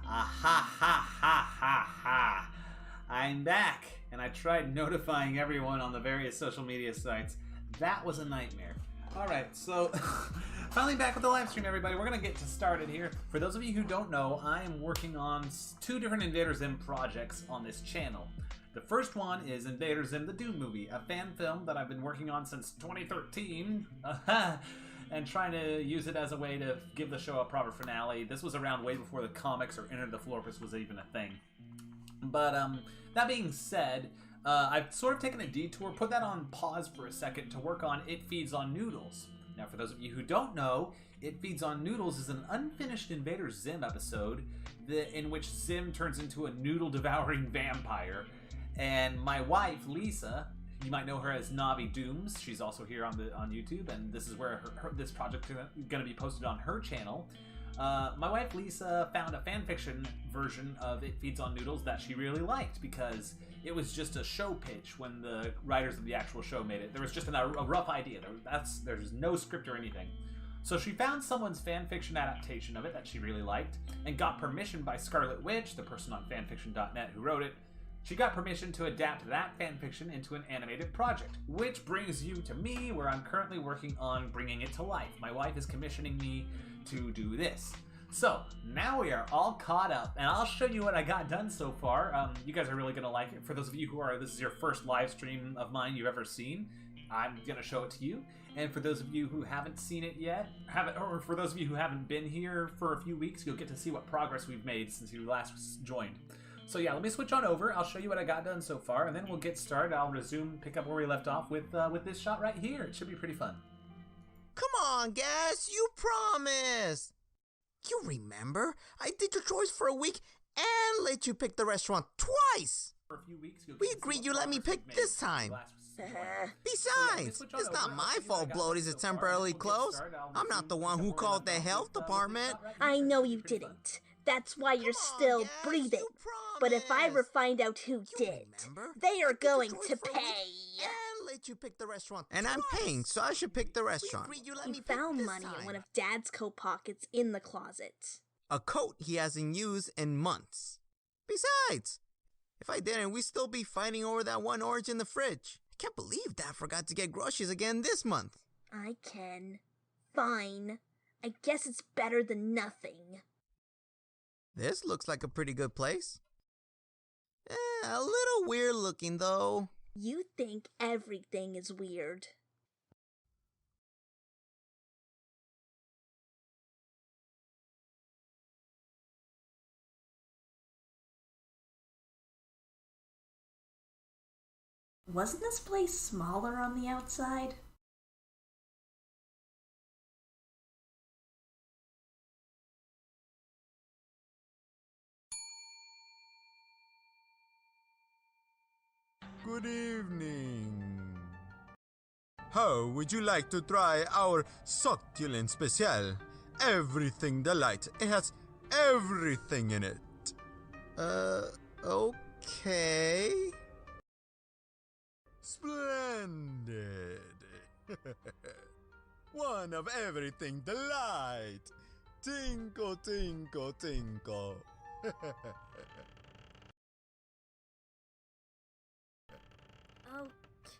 Ah, ha ha ha ha ha. I'm back, and I tried notifying everyone on the various social media sites. That was a nightmare. Alright, so finally back with the live stream, everybody. We're going to get started here. For those of you who don't know, I am working on 2 different Invader Zim projects on this channel. The first one is Invader Zim the Doom movie, a fan film that I've been working on since 2013. And trying to use it as a way to give the show a proper finale. This was around way before the comics or Enter the Florpus was even a thing. But that being said, I've sort of taken a detour, put that on pause for a second to work on It Feeds on Noodles. Now, for those of you who don't know, It Feeds on Noodles is an unfinished Invader Zim episode in which Zim turns into a noodle-devouring vampire. And my wife, Lisa, you might know her as Navi Dooms. She's also here on YouTube, and this is where this project is going to be posted on her channel. My wife Lisa found a fanfiction version of It Feeds on Noodles that she really liked because it was just a show pitch when the writers of the actual show made it. There was just a rough idea. There's no script or anything. So she found someone's fanfiction adaptation of it that she really liked and got permission by Scarlet Witch, the person on fanfiction.net who wrote it. She got permission to adapt that fanfiction into an animated project, which brings you to me, where I'm currently working on bringing it to life. My wife is commissioning me to do this. So, now we are all caught up, and I'll show you what I got done so far. You guys are really going to like it. For those of you this is your first live stream of mine you've ever seen, I'm going to show it to you. And for those of you who haven't seen it yet, or for those of you who haven't been here for a few weeks, you'll get to see what progress we've made since you last joined. So yeah, let me switch on over. I'll show you what I got done so far, and then we'll get started. I'll pick up where we left off with this shot right here. It should be pretty fun. Come on, guys, you promised. You remember? I did your chores for a week and let you pick the restaurant twice. For a few weeks, we agreed you let me pick this time. Besides, it's not my fault Bloaties is temporarily closed. I'm not the one who called the health department. I know you didn't. That's why you're still breathing. But if I ever find out who did, they are going to pay. And let you pick the restaurant. And I'm paying, so I should pick the restaurant. He found money in one of Dad's coat pockets in the closet. A coat he hasn't used in months. Besides, if I didn't, we'd still be fighting over that one orange in the fridge. I can't believe Dad forgot to get groceries again this month. I can. Fine. I guess it's better than nothing. This looks like a pretty good place. A little weird looking, though. You think everything is weird. Wasn't this place smaller on the outside? Good evening. How would you like to try our succulent special? Everything delight. It has everything in it. Okay. Splendid. One of everything delight. Tinkle, tinkle, tinkle.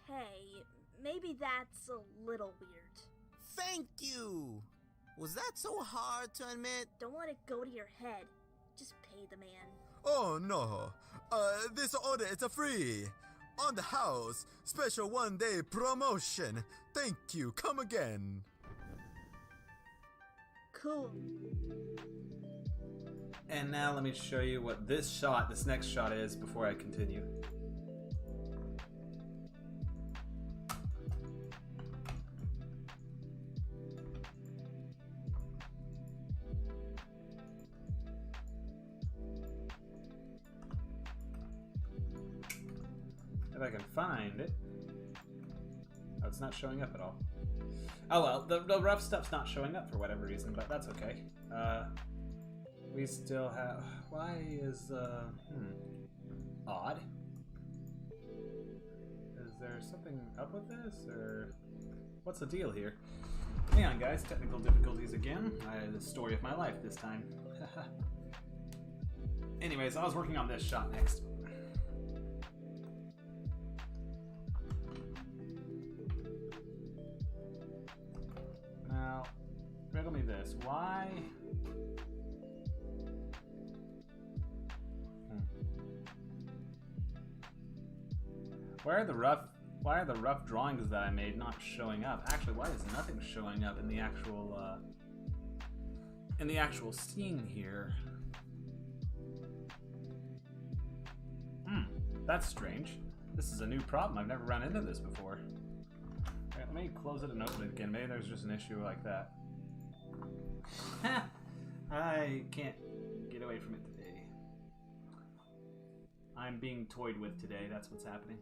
Okay, maybe that's a little weird. Thank you! Was that so hard to admit? Don't let it go to your head. Just pay the man. Oh no, this order is a free. On the house, special one-day promotion. Thank you, come again. Cool. And now let me show you what this next shot is before I continue. If I can find it. Oh, it's not showing up at all. Oh well, the rough stuff's not showing up for whatever reason, but that's okay. We still have... Why is, odd? Is there something up with this, or... What's the deal here? Hang on, guys. Technical difficulties again. I had the story of my life this time. Anyways, I was working on this shot next. Now, riddle me this. Why? Why are the rough drawings that I made not showing up? Actually, why is nothing showing up in the actual scene here? That's strange. This is a new problem. I've never run into this before. Okay, let me close it and open it again. Maybe there's just an issue like that. I can't get away from it today. I'm being toyed with today. That's what's happening.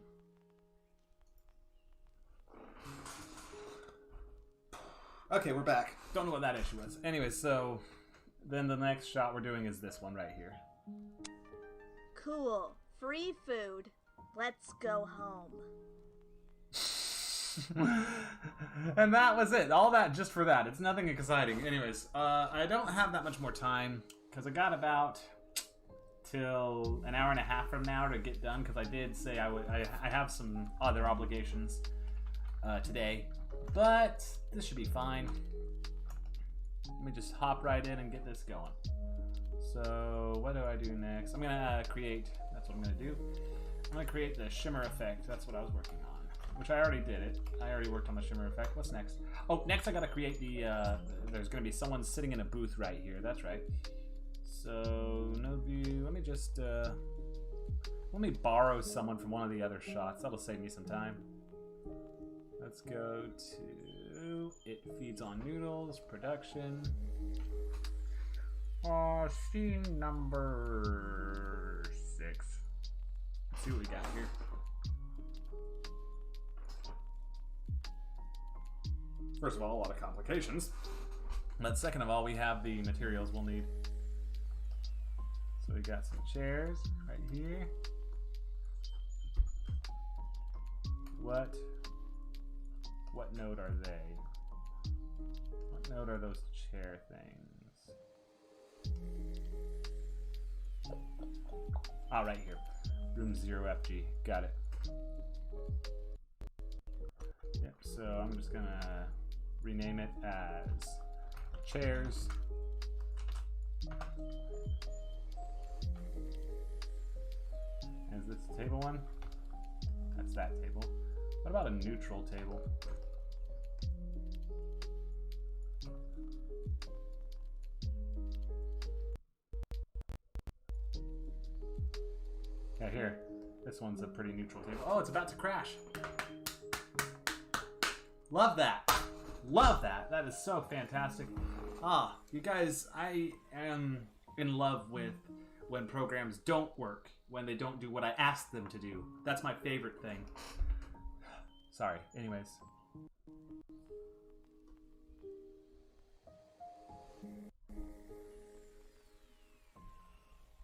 Okay, we're back. Don't know what that issue was. Anyway, so then the next shot we're doing is this one right here. Cool. Free food. Let's go home. And that was it. All that just for that. It's nothing exciting. Anyways, I don't have that much more time because I got about till an hour and a half from now to get done because I did say I have some other obligations today. But this should be fine. Let me just hop right in and get this going. So what do I do next? I'm gonna create, that's what I'm gonna do. I'm gonna create the shimmer effect. That's what I was working on, which I already did it. I already worked on the shimmer effect. What's next? Oh, next I gotta create the, there's gonna be someone sitting in a booth right here. That's right. So no view, let me just, let me borrow someone from one of the other shots. That'll save me some time. Let's go to it feeds on noodles, production. Scene number 6. Let's see what we got here. First of all, a lot of complications. But second of all, we have the materials we'll need. So we got some chairs right here. What node are they? What node are those chair things? Ah, right here. Room 0FG. Got it. Yep, so I'm just gonna rename it as chairs. Is this the table one? That's that table. What about a neutral table? Yeah, here. This one's a pretty neutral table. Oh, it's about to crash. Love that. Love that. That is so fantastic. Ah, you guys, I am in love with when programs don't work, when they don't do what I asked them to do. That's my favorite thing. Sorry. Anyways.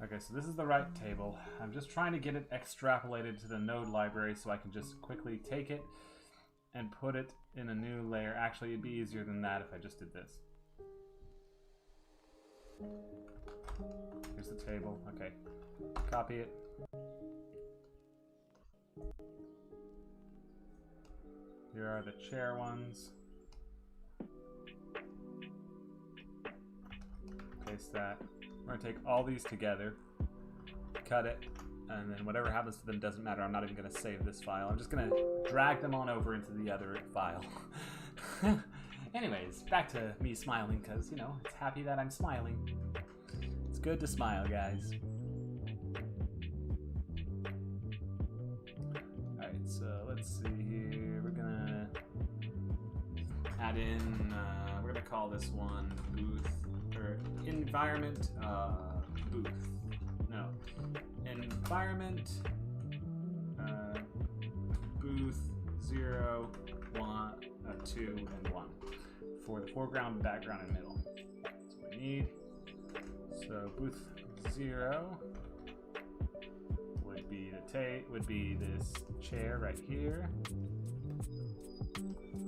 Okay, so this is the right table. I'm just trying to get it extrapolated to the node library so I can just quickly take it and put it in a new layer. Actually, it'd be easier than that if I just did this. Here's the table. Okay. Copy it. Here are the chair ones. Paste that. We're gonna take all these together, cut it, and then whatever happens to them doesn't matter. I'm not even gonna save this file. I'm just gonna drag them on over into the other file. Anyways, back to me smiling because, you know, it's happy that I'm smiling. It's good to smile, guys. Alright, so let's see here. We're gonna add in, we're gonna call this one booth, or environment, booth. No. Environment, booth 0, 1, 2, and 1 for the foreground, background, and middle. That's what we need. So booth 0 would be this chair right here.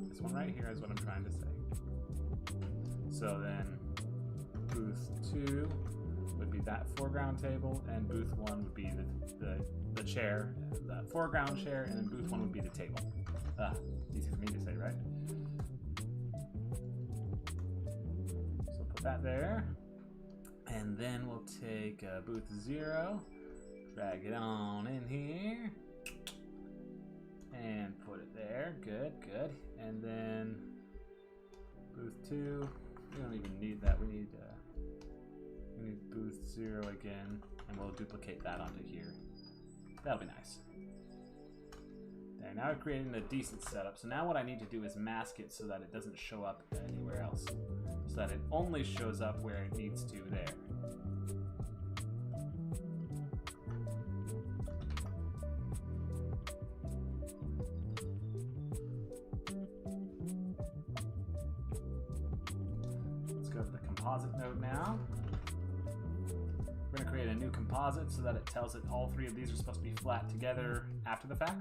This one right here is what I'm trying to say. So then booth 2 would be that foreground table, and booth 1 would be the chair, the foreground chair, and then booth 1 would be the table. Easy for me to say, right? So put that there. And then we'll take booth 0, drag it on in here, and put it there. Good, good. And then booth 2, we don't even need that. We need booth 0 again, and we'll duplicate that onto here. That'll be nice. There, now we're creating a decent setup. So now what I need to do is mask it so that it doesn't show up anywhere else. So that it only shows up where it needs to there. Let's go to the composite node now. We're going to create a new composite so that it tells it all three of these are supposed to be flat together after the fact.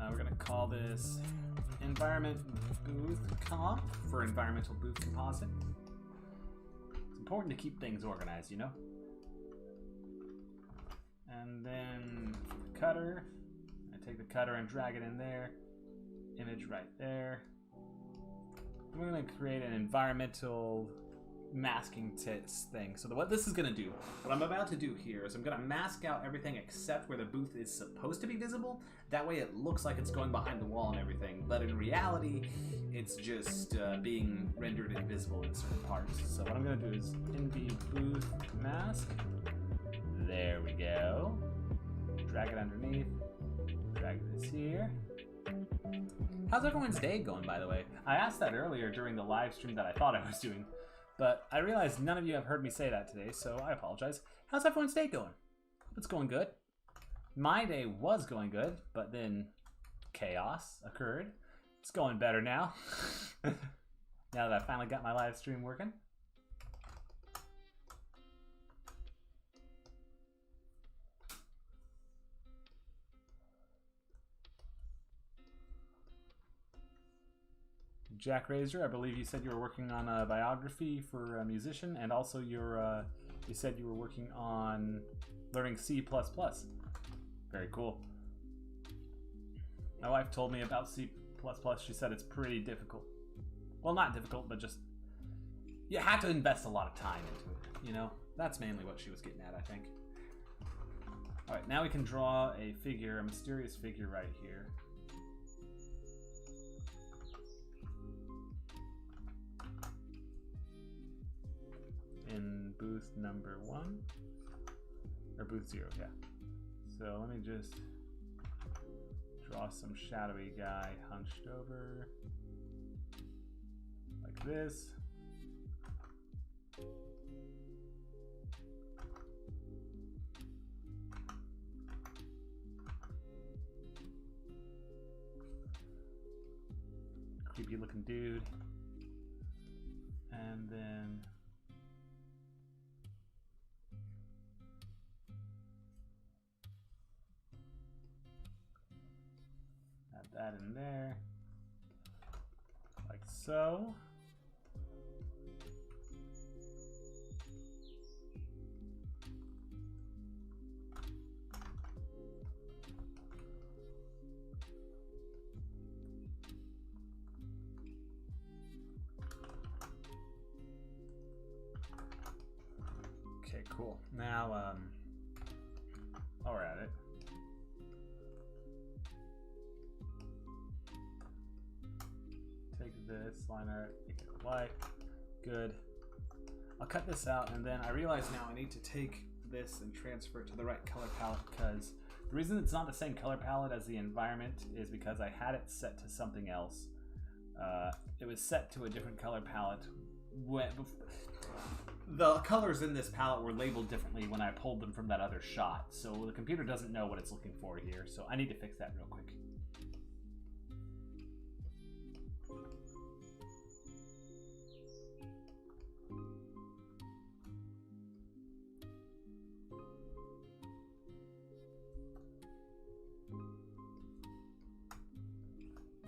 We're going to call this environment booth comp for environmental booth composite. It's important to keep things organized, you know? And then for the cutter, I take the cutter and drag it in there. Image right there. We're going to create an environmental masking thing. So what this is going to do, what I'm about to do here is I'm going to mask out everything except where the booth is supposed to be visible. That way it looks like it's going behind the wall and everything, but in reality it's just being rendered invisible in certain parts. So what I'm going to do is NV booth mask. There we go. Drag it underneath. Drag this here. How's everyone's day going, by the way? I asked that earlier during the live stream that I thought I was doing, but I realized none of you have heard me say that today, so I apologize. How's everyone's day going? Hope it's going good. My day was going good, but then chaos occurred. It's going better now. Now that I finally got my live stream working. Jack Razor, I believe you said you were working on a biography for a musician, and also you said you were working on learning C++. Very cool. My wife told me about C++. She said it's pretty difficult. Well, not difficult, but just you have to invest a lot of time into it. You know, that's mainly what she was getting at, I think. All right, now we can draw a figure, a mysterious figure right here. In booth number 1 or booth 0, yeah. So let me just draw some shadowy guy hunched over like this. Creepy looking dude. And then that in there, like so. Okay, cool. Now, while we're at it, this line art, make it white. Good. I'll cut this out, and then I realize now I need to take this and transfer it to the right color palette, because the reason it's not the same color palette as the environment is because I had it set to something else. It was set to a different color palette. The colors in this palette were labeled differently when I pulled them from that other shot, so the computer doesn't know what it's looking for here, so I need to fix that real quick.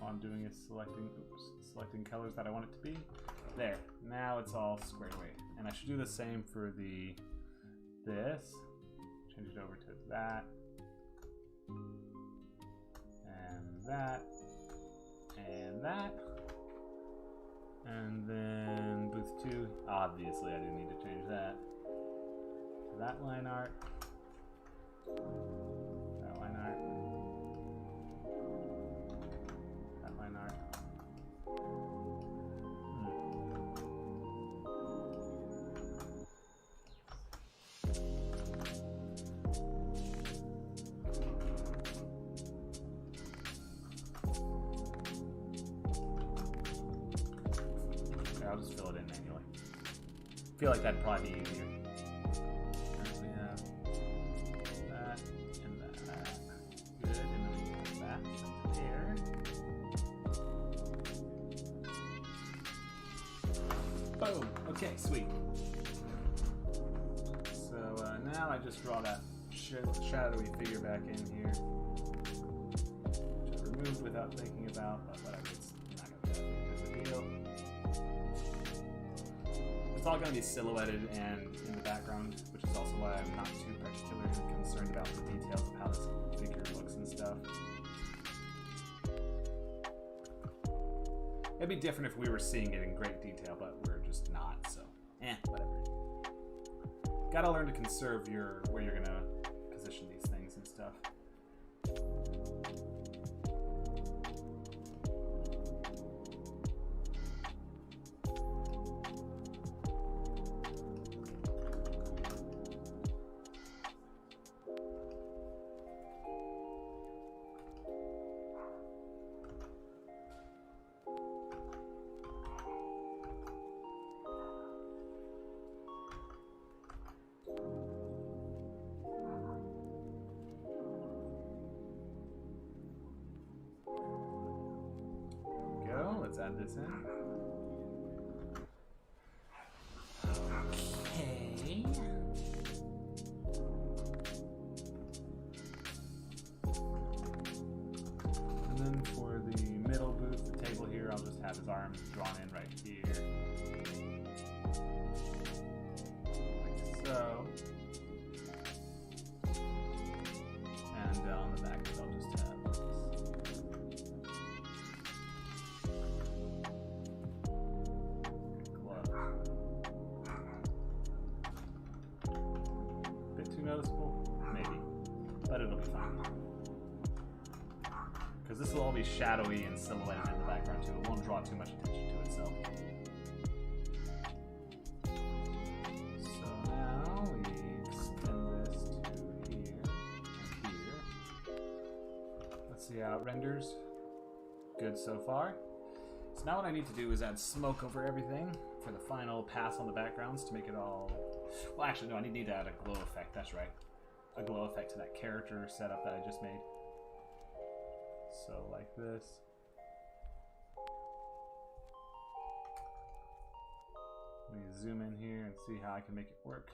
All I'm doing is selecting, selecting colors that I want it to be. There, now it's all squared away. And I should do the same for this. Change it over to that. And that. And that. And then booth 2. Obviously, I didn't need to change that. To that line art. That line art. That line art. I'll just fill it in manually. I feel like that'd probably be easier. Alright, we have that and that. Good, and then we put that there. Boom! Okay, sweet. So now I just draw that shadowy figure back in here. Which I removed without thinking about, but whatever, it's not going to be that big of a deal. It's all going to be silhouetted and in the background, which is also why I'm not too particularly concerned about the details of how this figure looks and stuff. It'd be different if we were seeing it in great detail, but we're just not, so whatever. Gotta learn to conserve where you're gonna position these things and stuff. Let's add this in. Okay. And then for the middle booth, the table here, I'll just have his arms drawn in right here. Like so. And on the back, I'll just have noticeable? Maybe. But it'll be fine. Because this will all be shadowy and silhouetted in the background too. It won't draw too much attention to itself. So now we extend this to here and here. Let's see how it renders. Good so far. So now what I need to do is add smoke over everything for the final pass on the backgrounds to make it all... Well, actually, no, I need to add a glow effect. That's right. A glow effect to that character setup that I just made. So, like this. Let me zoom in here and see how I can make it work.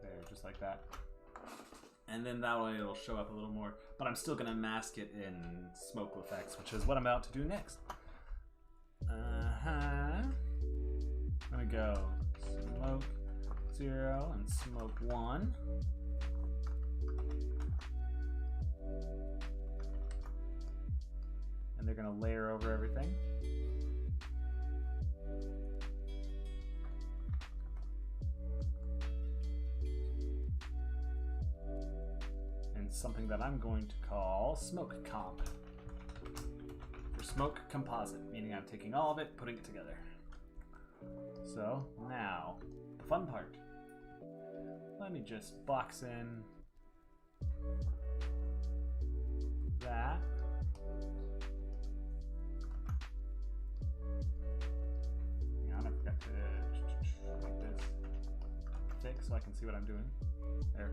There, just like that. And then that way it'll show up a little more, but I'm still gonna mask it in smoke effects, which is what I'm about to do next. I'm gonna go smoke 0 and smoke 1. And they're gonna layer over everything. Something that I'm going to call smoke comp. For smoke composite, meaning I'm taking all of it, putting it together. So now, the fun part. Let me just box in that. Hang on, I forgot to make this thick so I can see what I'm doing. There.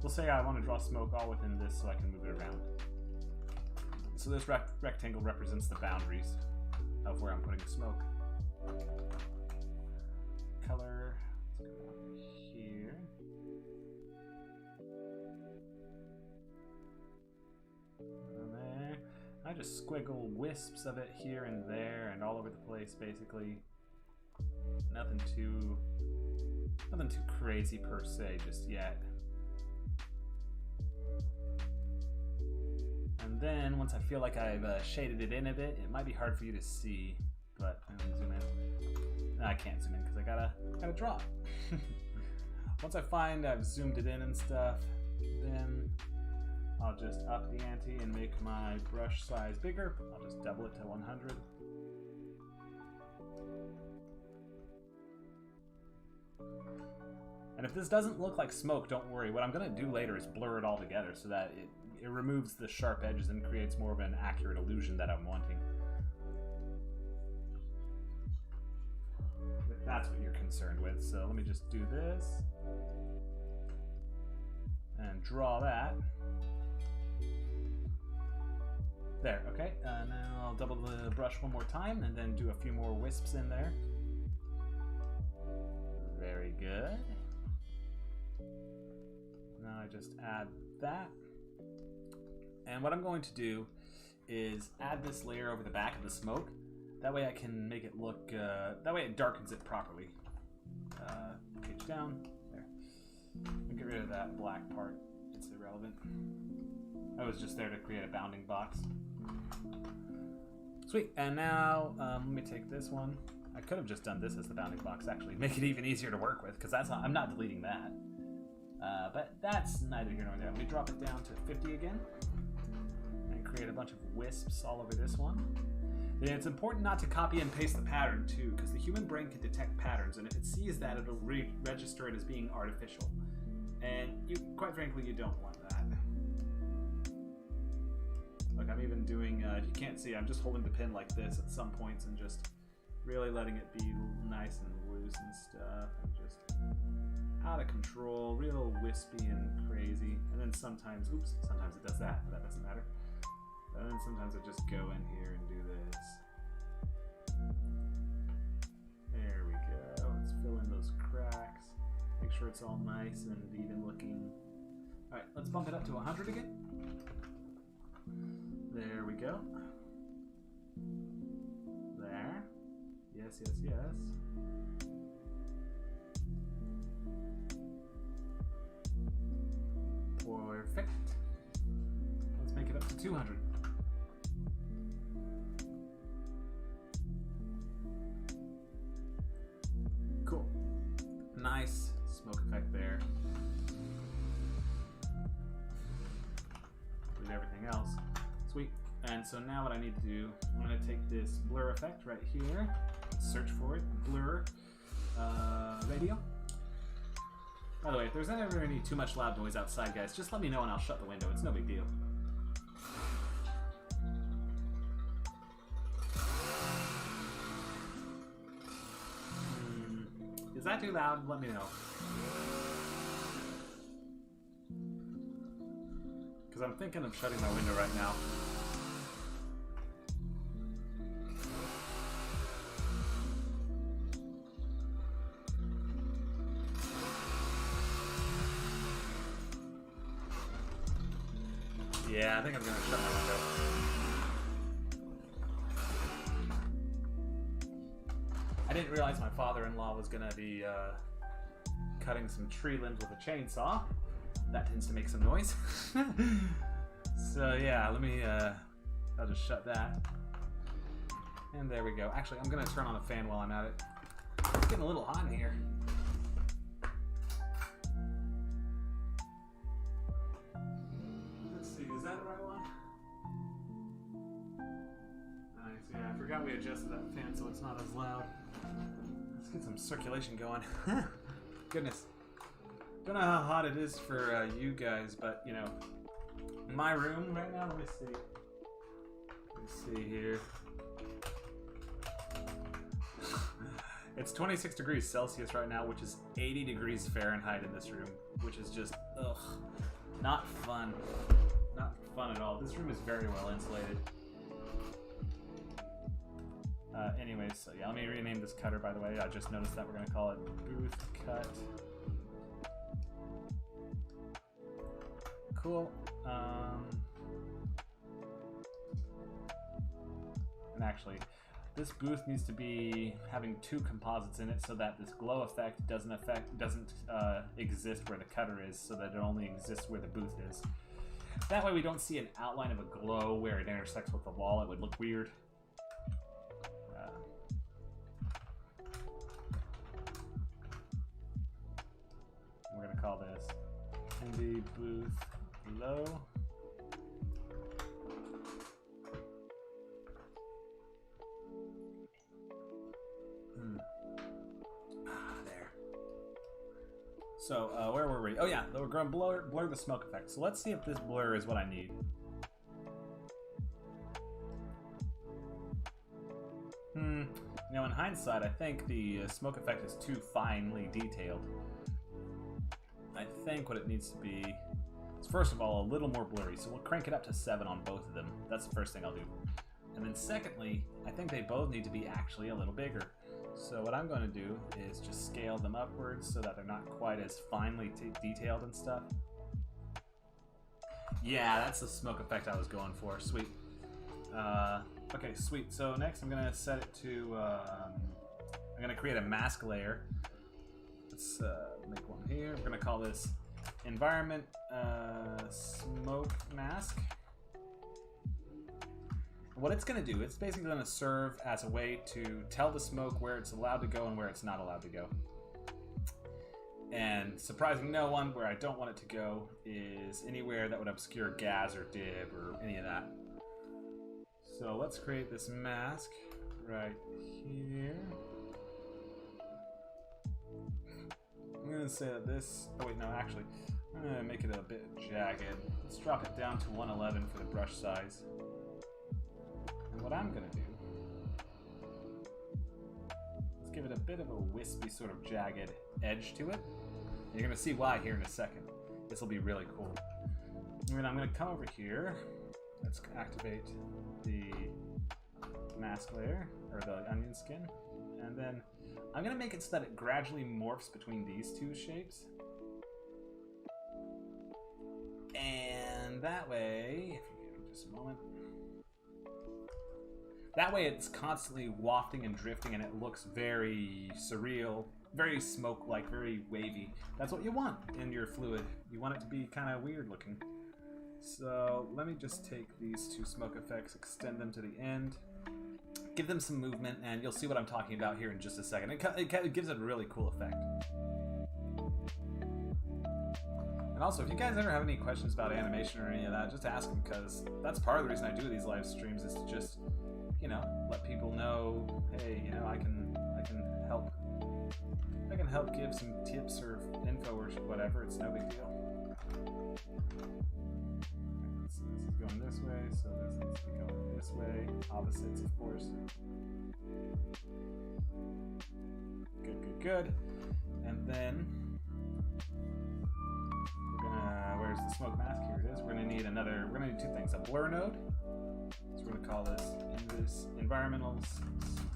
We'll say I want to draw smoke all within this so I can move it around. So this rectangle represents the boundaries of where I'm putting the smoke. color. Let's go over here. And there. I just squiggle wisps of it here and there and all over the place, basically. Nothing too crazy per se just yet. And then once I feel like I've shaded it in a bit, it might be hard for you to see, but I'm gonna zoom in. No, I can't zoom in because I gotta draw it. Once I find I've zoomed it in and stuff, then I'll just up the ante and make my brush size bigger. I'll just double it to 100. And if this doesn't look like smoke, don't worry. What I'm going to do later is blur it all together so that it removes the sharp edges and creates more of an accurate illusion that I'm wanting. If that's what you're concerned with. So let me just do this. And draw that. There, okay. Now I'll double the brush one more time and then do a few more wisps in there. Very good. Now I just add that. And what I'm going to do is add this layer over the back of the smoke. That way I can make it look, that way it darkens it properly. Page down, there. I'll get rid of that black part, it's irrelevant. I was just there to create a bounding box. Sweet, and now let me take this one. I could have just done this as the bounding box, actually. Make it even easier to work with, because I'm not deleting that. But that's neither here nor there. Let me drop it down to 50 again. And create a bunch of wisps all over this one. And it's important not to copy and paste the pattern, too, because the human brain can detect patterns, and if it sees that, it'll register it as being artificial. And quite frankly, you don't want that. Look, I'm even doing, if you can't see, I'm just holding the pin like this at some points and just really letting it be nice and loose and stuff, and just out of control, real wispy and crazy. And then sometimes, oops, sometimes it does that, but that doesn't matter. And then sometimes I just go in here and do this. There we go. Let's fill in those cracks. Make sure it's all nice and even looking. All right, let's bump it up to 100 again. There we go. There. Yes, yes, yes. Perfect. Let's make it up to 200. Cool. Nice smoke effect there. With everything else. Sweet. And so now what I need to do, I'm going to take this blur effect right here, search for it, blur, radio. By the way, if there's ever any too much loud noise outside, guys, just let me know and I'll shut the window. It's no big deal. Is that too loud? Let me know. Because I'm thinking of shutting my window right now. Yeah, I think I'm going to shut my window. I didn't realize my father-in-law was going to be cutting some tree limbs with a chainsaw. That tends to make some noise. So yeah, let me, I'll just shut that. And there we go. Actually, I'm going to turn on a fan while I'm at it. It's getting a little hot in here. Let's see, is that the right one? Nice, yeah, I forgot we adjusted that fan so it's not as loud. Let's get some circulation going. Goodness. Don't know how hot it is for you guys, but you know, my room right now, let me see. Let's see here. It's 26 degrees Celsius right now, which is 80 degrees Fahrenheit in this room, which is just, ugh, not fun. Not fun at all. This room is very well insulated. Anyways, so yeah, let me rename this cutter, by the way. I just noticed that we're going to call it booth cut. Cool. And actually, this booth needs to be having 2 composites in it so that this glow effect doesn't exist where the cutter is, so that it only exists where the booth is. That way we don't see an outline of a glow where it intersects with the wall. It would look weird. We're going to call this Indie Booth Glow. There. So, where were we? Oh yeah, we're going to blur the smoke effect. So let's see if this blur is what I need. Now in hindsight, I think the smoke effect is too finely detailed. I think what it needs to be is, first of all, a little more blurry. So we'll crank it up to 7 on both of them. That's the first thing I'll do. And then secondly, I think they both need to be actually a little bigger. So what I'm going to do is just scale them upwards so that they're not quite as finely detailed and stuff. Yeah, that's the smoke effect I was going for. Sweet. Okay, sweet. So next I'm going to set it to... I'm going to create a mask layer. Let's make one here. We're going to call this Environment Smoke Mask. What it's going to do, it's basically going to serve as a way to tell the smoke where it's allowed to go and where it's not allowed to go. And surprising no one, where I don't want it to go is anywhere that would obscure gas or dib or any of that. So let's create this mask right here. I'm going to say that this... Oh wait, no, actually, I'm going to make it a bit jagged. Let's drop it down to 111 for the brush size. And what I'm going to do... Let's give it a bit of a wispy sort of jagged edge to it. You're going to see why here in a second. This will be really cool. And I'm going to come over here. Let's activate the mask layer, or the onion skin. And then I'm going to make it so that it gradually morphs between these two shapes. And that way, if you give me just a moment. That way it's constantly wafting and drifting and it looks very surreal, very smoke-like, very wavy. That's what you want in your fluid. You want it to be kind of weird looking. So let me just take these two smoke effects, extend them to the end, give them some movement, and you'll see what I'm talking about here in just a second. It gives it a really cool effect. And also, if you guys ever have any questions about animation or any of that, just ask them, because that's part of the reason I do these live streams, is to just, you know, let people know, hey, you know, I can help give some tips or info or whatever. It's no big deal. So this is going this way, so this needs to be going this way. Opposites, of course. Good. And then we're gonna, where's the smoke mask? Here it is. We're gonna need two things. A blur node. So we're gonna call this environmental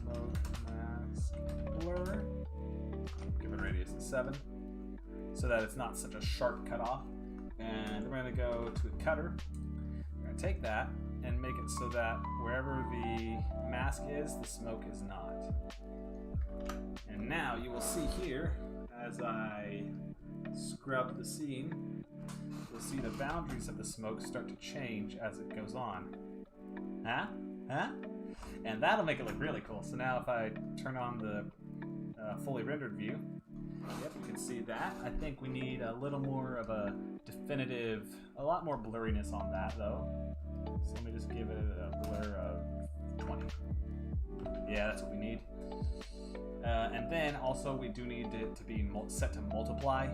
smoke mask blur. Give it a radius of 7 so that it's not such a sharp cutoff. And we're gonna go to a cutter. We're gonna take that and make it so that wherever the mask is, the smoke is not. And now you will see here, as I scrub the scene, you'll see the boundaries of the smoke start to change as it goes on. Huh? And that'll make it look really cool. So now if I turn on the fully rendered view, yep, you can see that. I think we need a little more of a definitive, a lot more blurriness on that though. So let me just give it a blur of 20. Yeah, that's what we need. And then also we do need it to be set to multiply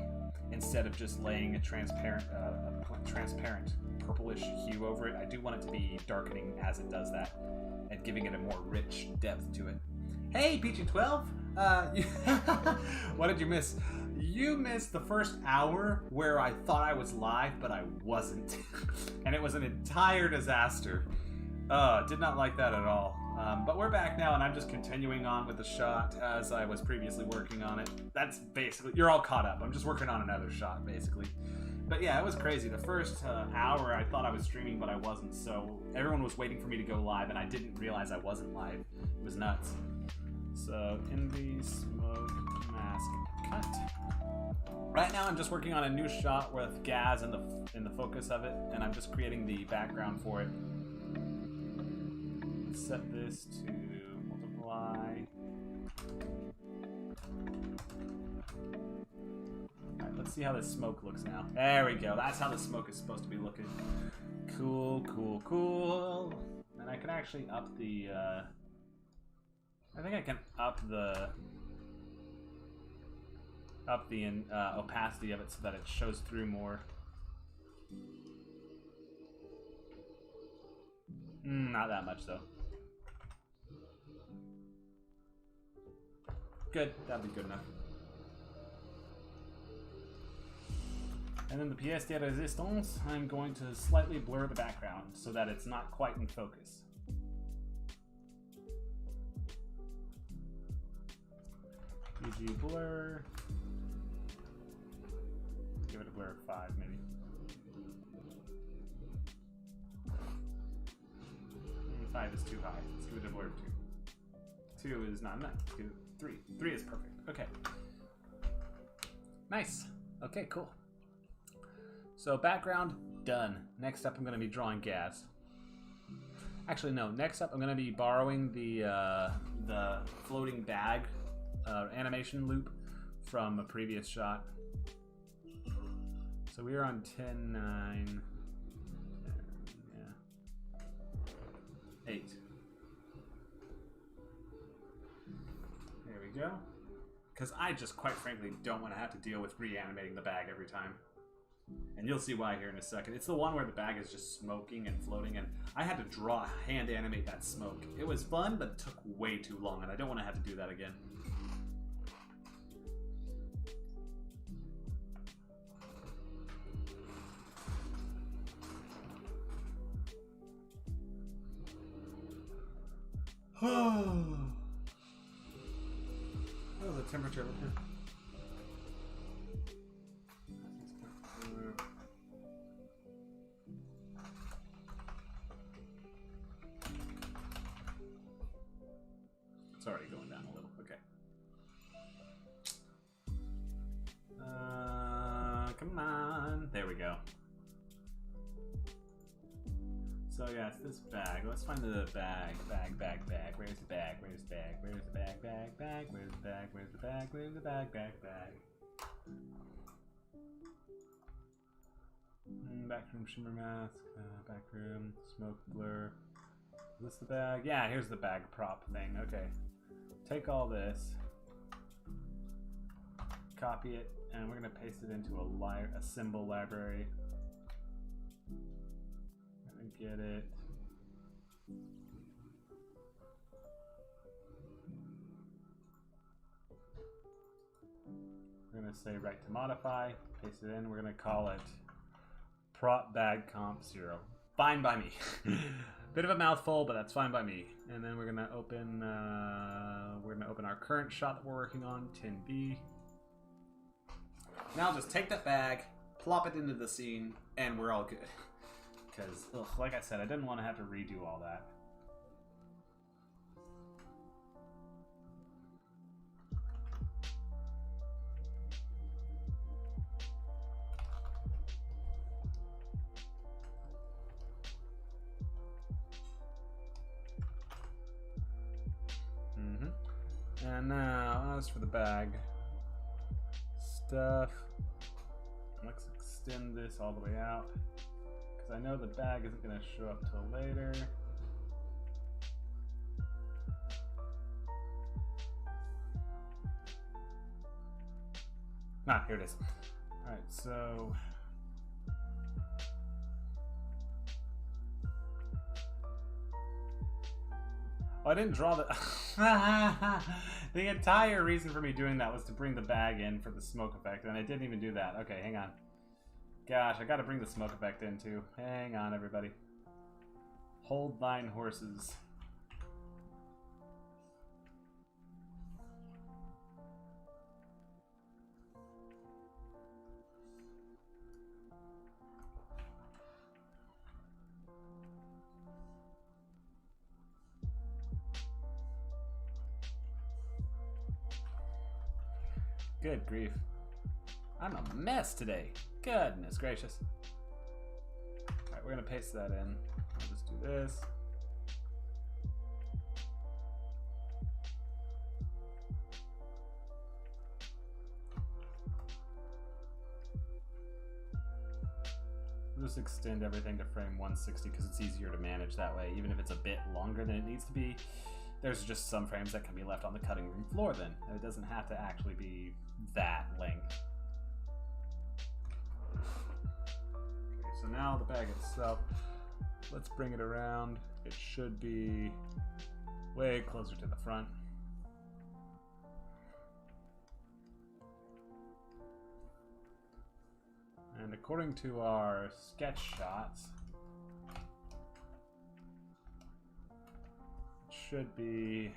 instead of just laying a transparent purplish hue over it. I do want it to be darkening as it does that and giving it a more rich depth to it. Hey, PG-12! What did you miss? You missed the first hour where I thought I was live, but I wasn't. And it was an entire disaster. Did not like that at all. But we're back now, and I'm just continuing on with the shot as I was previously working on it. That's basically, you're all caught up. I'm just working on another shot, basically. But yeah, it was crazy. The first hour, I thought I was streaming, but I wasn't. So everyone was waiting for me to go live, and I didn't realize I wasn't live. It was nuts. So, Envy, Smoke, Mask, Cut. Right now, I'm just working on a new shot with Gaz in the focus of it, and I'm just creating the background for it. Set this to multiply. Alright, let's see how this smoke looks now. There we go. That's how the smoke is supposed to be looking. Cool, cool, cool. And I can actually up the, I think I can up the opacity of it so that it shows through more. Not that much, though. Good. That'd be good enough. And then the pièce de résistance, I'm going to slightly blur the background so that it's not quite in focus. PG blur. Give it a blur of 5, maybe. 5 is too high. Let's give it a blur of 2. 2 is not enough. 2, 3. 3 is perfect. Okay. Nice. Okay, cool. So background, done. Next up, I'm going to be drawing Gaz. Actually, no. Next up, I'm going to be borrowing the floating bag animation loop from a previous shot. So we are on 10:9. Yeah. 8. There we go. Because I just, quite frankly, don't want to have to deal with reanimating the bag every time. And you'll see why here in a second. It's the one where the bag is just smoking and floating, and I had to hand animate that smoke. It was fun, but it took way too long, and I don't want to have to do that again. Oh, the temperature. It's already going down a little. Okay. Come on. There we go. So yeah, it's this bag. Let's find the bag. Bag. Where's the bag? Where's the bag? Where's the bag? Bag. Where's the bag? Where's the bag? Where's the bag? Bag. Backroom shimmer mask. Backroom smoke blur. Is this the bag? Yeah, here's the bag prop thing. Okay. Take all this. Copy it, and we're gonna paste it into a symbol library. Get it. We're going to say right to modify, paste it in. We're going to call it prop bag comp 0. Fine by me. Bit of a mouthful, but that's fine by me. And then we're going to open our current shot that we're working on, 10B. Now just take that bag, plop it into the scene, and we're all good. Because, like I said, I didn't want to have to redo all that. And now, as for the bag stuff, let's extend this all the way out. I know the bag isn't going to show up till later. Here it is. Alright, so... Oh, I didn't draw the... The entire reason for me doing that was to bring the bag in for the smoke effect, and I didn't even do that. Okay, hang on. Gosh, I gotta bring the smoke effect in too. Hang on, everybody. Hold thine horses. Good grief. I'm a mess today. Goodness gracious. Alright, we're gonna paste that in. I'll just do this. We'll just extend everything to frame 160 because it's easier to manage that way, even if it's a bit longer than it needs to be. There's just some frames that can be left on the cutting room floor then. It doesn't have to actually be that length. Okay, so now the bag itself, let's bring it around. It should be way closer to the front. And according to our sketch shots, should be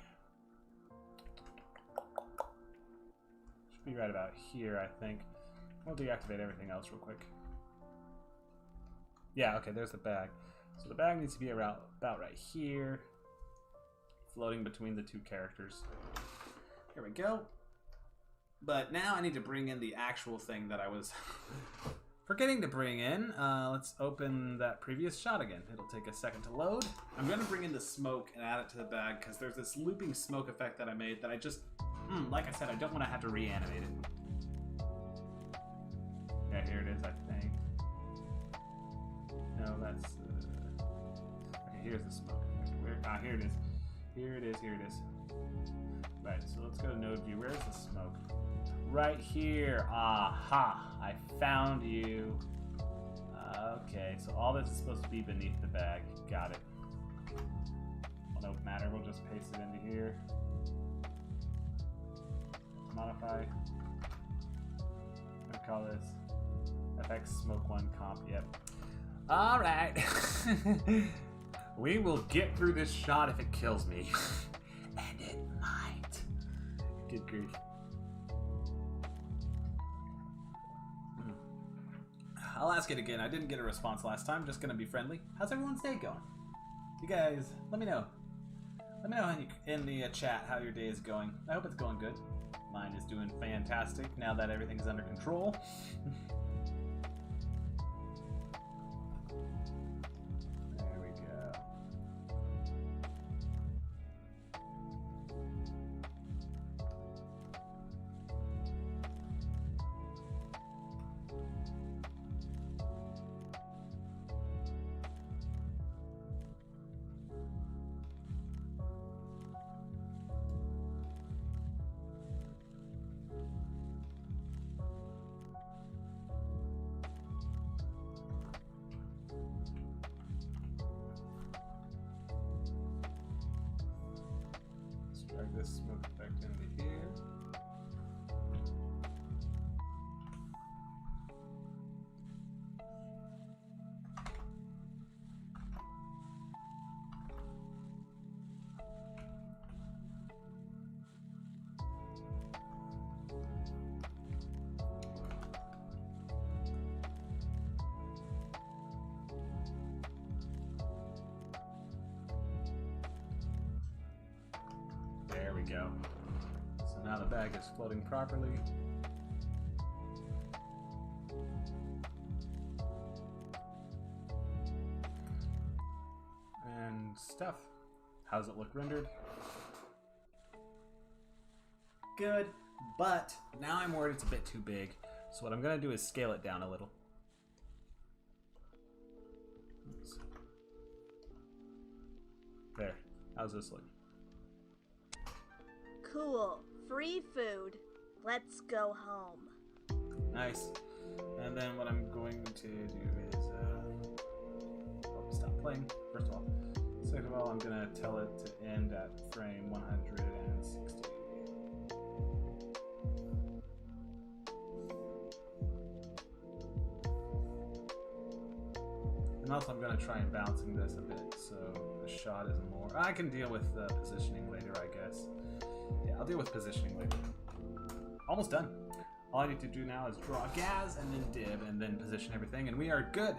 right about here, I think. We'll deactivate everything else real quick. Yeah, okay, there's the bag. So the bag needs to be around about right here, floating between the two characters. Here we go. But now I need to bring in the actual thing that I was forgetting to bring in. Let's open that previous shot again. It'll take a second to load. I'm going to bring in the smoke and add it to the bag because there's this looping smoke effect that I made that I just, like I said, I don't want to have to reanimate it. Yeah, here it is, I think. No, that's... Okay, here's the smoke effect. Here it is. Here it is, here it is. Right, so let's go to node view. Where's the smoke? Right here. Aha! I found you. Okay, so all this is supposed to be beneath the bag. Got it. Well, no matter, we'll just paste it into here. Modify. What do we call this? FX Smoke 1 comp, yep. Alright. We will get through this shot if it kills me. And it might. Good grief. I'll ask it again. I didn't get a response last time. Just gonna be friendly. How's everyone's day going? You guys, let me know. Let me know in the chat how your day is going. I hope it's going good. Mine is doing fantastic now that everything's under control. There we go. Drag this smoke effect into here. There we go. So now the bag is floating properly. And stuff. How does it look rendered? Good, but now I'm worried it's a bit too big. So what I'm going to do is scale it down a little. Oops. There. How's this look? Cool. Free food. Let's go home. Nice. And then what I'm going to do is stop playing, first of all. Second of all, I'm going to tell it to end at frame 160. And And also I'm going to try and balancing this a bit so the shot is more... I can deal with positioning later, I guess. Yeah, I'll deal with positioning later. Almost done. All I need to do now is draw gas and then div and then position everything, and we are good.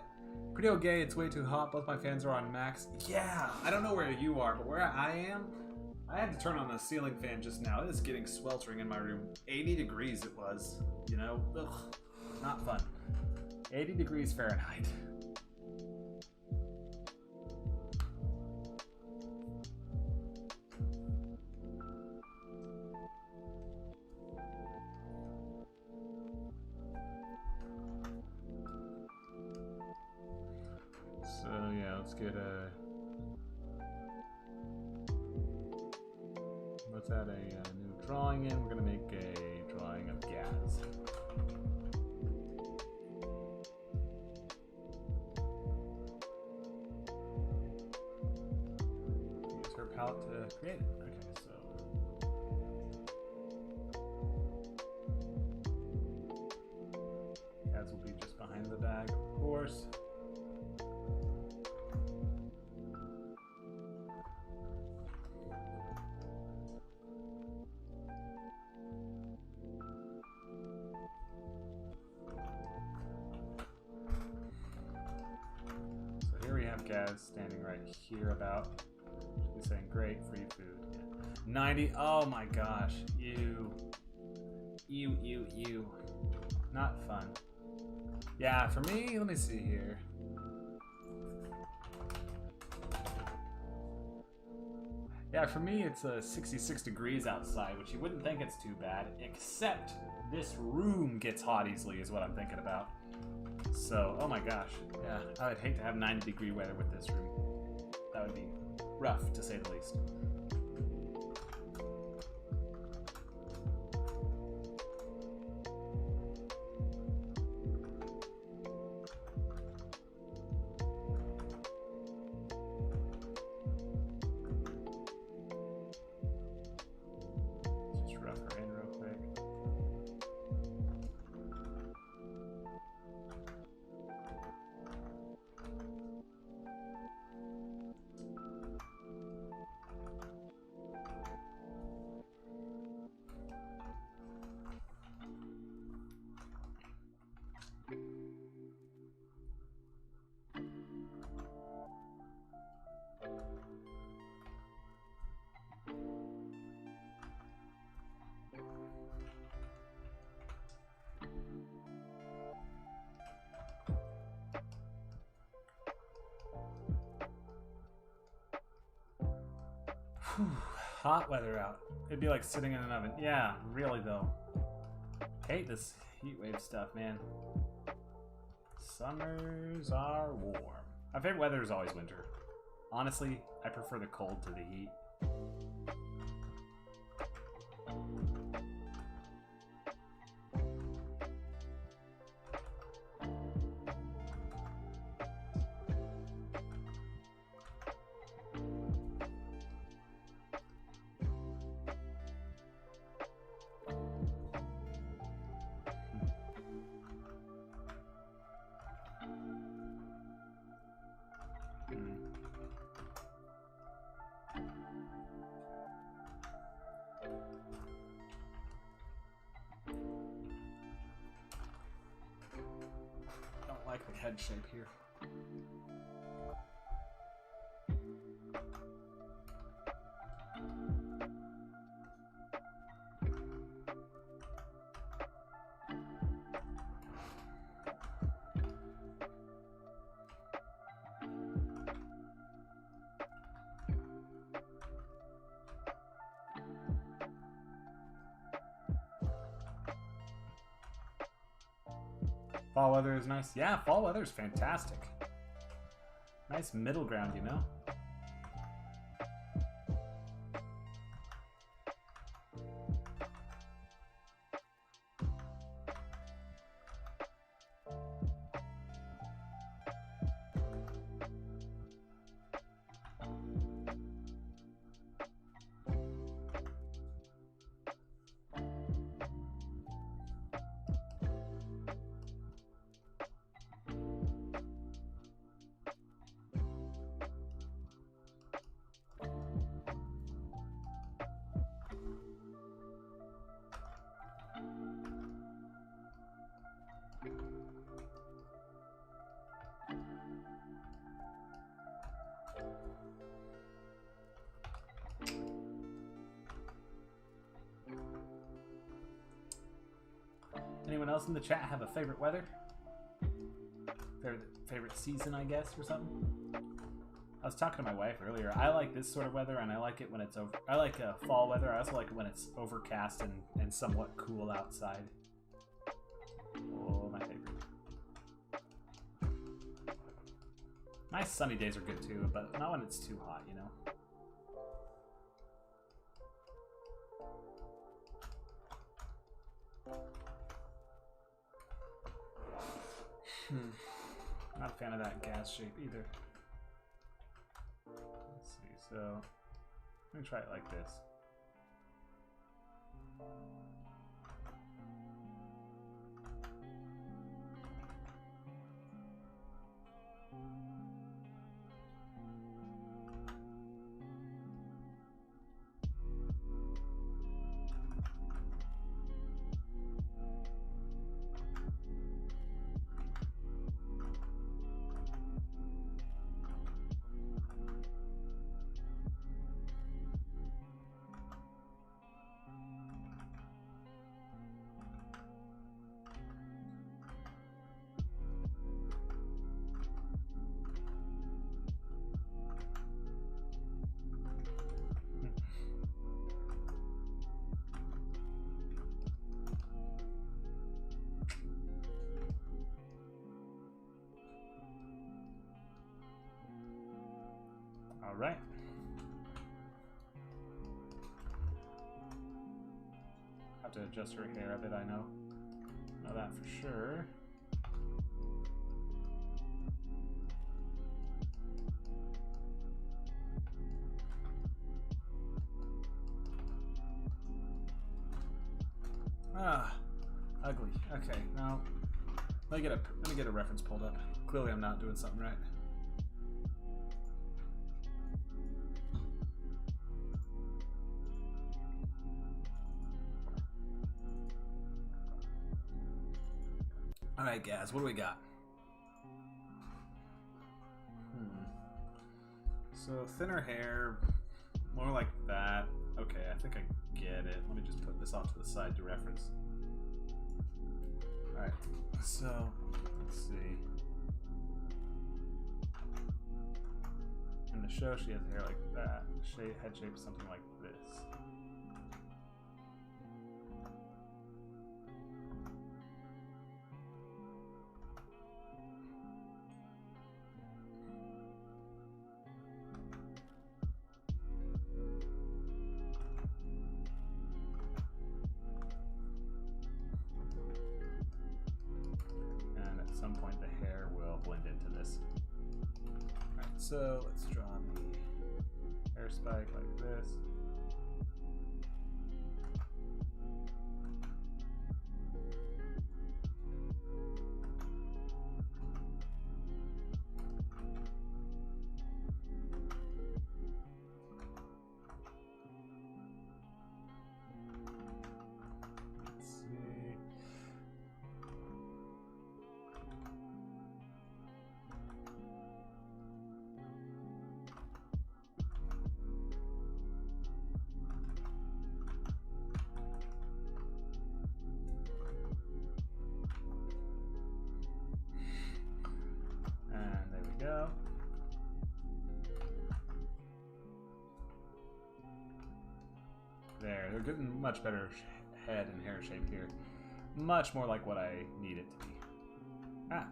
Pretty okay, it's way too hot. Both my fans are on max. Yeah, I don't know where you are, but where I am, I had to turn on the ceiling fan just now. It is getting sweltering in my room. 80 degrees it was, you know? Ugh, not fun. 80 degrees Fahrenheit. So yeah, let's get a... Let's add a new drawing in. We're gonna make a drawing of Gaz. Use her palette to create it. Okay, so Gaz will be just behind the bag, of course. Gaz standing right here about. Should be saying great, free food. Yeah. 90. Oh my gosh. Ew. Ew. Not fun. Yeah, for me, let me see here. Yeah, for me, it's 66 degrees outside, which you wouldn't think it's too bad, except this room gets hot easily, is what I'm thinking about. So, oh my gosh, yeah, I would hate to have 90-degree weather with this room. That would be rough, to say the least. Just rough her in real quick. Whew, hot weather out. It'd be like sitting in an oven. Yeah, really though. Hate this heat wave stuff, man. Summers are warm. My favorite weather is always winter. Honestly, I prefer the cold to the heat. Don't like the head shape here. Fall weather is nice. Yeah, fall weather is fantastic. Nice middle ground, you know? else in the chat have a favorite weather? Favorite season, I guess, or something? I was talking to my wife earlier. I like this sort of weather, and I like it when it's over. I like fall weather. I also like it when it's overcast and somewhat cool outside. Oh, my favorite. Nice sunny days are good too, but not when it's too hot, you know? Not a fan of that gas shape either. Let's see, so let me try it like this. All right. Have to adjust her hair a bit, I know. Know that for sure. Ah, ugly. Okay, now let me get a reference pulled up. Clearly, I'm not doing something right. All right, guys, what do we got? So thinner hair, more like that. Okay, I think I get it. Let me just put this off to the side to reference. All right, so let's see. In the show, she has hair like that. Head shape something like this. So let's draw the hair spike like this. Let's see. Go. There, they're getting much better head and hair shape here. Much more like what I need it to be. Ah,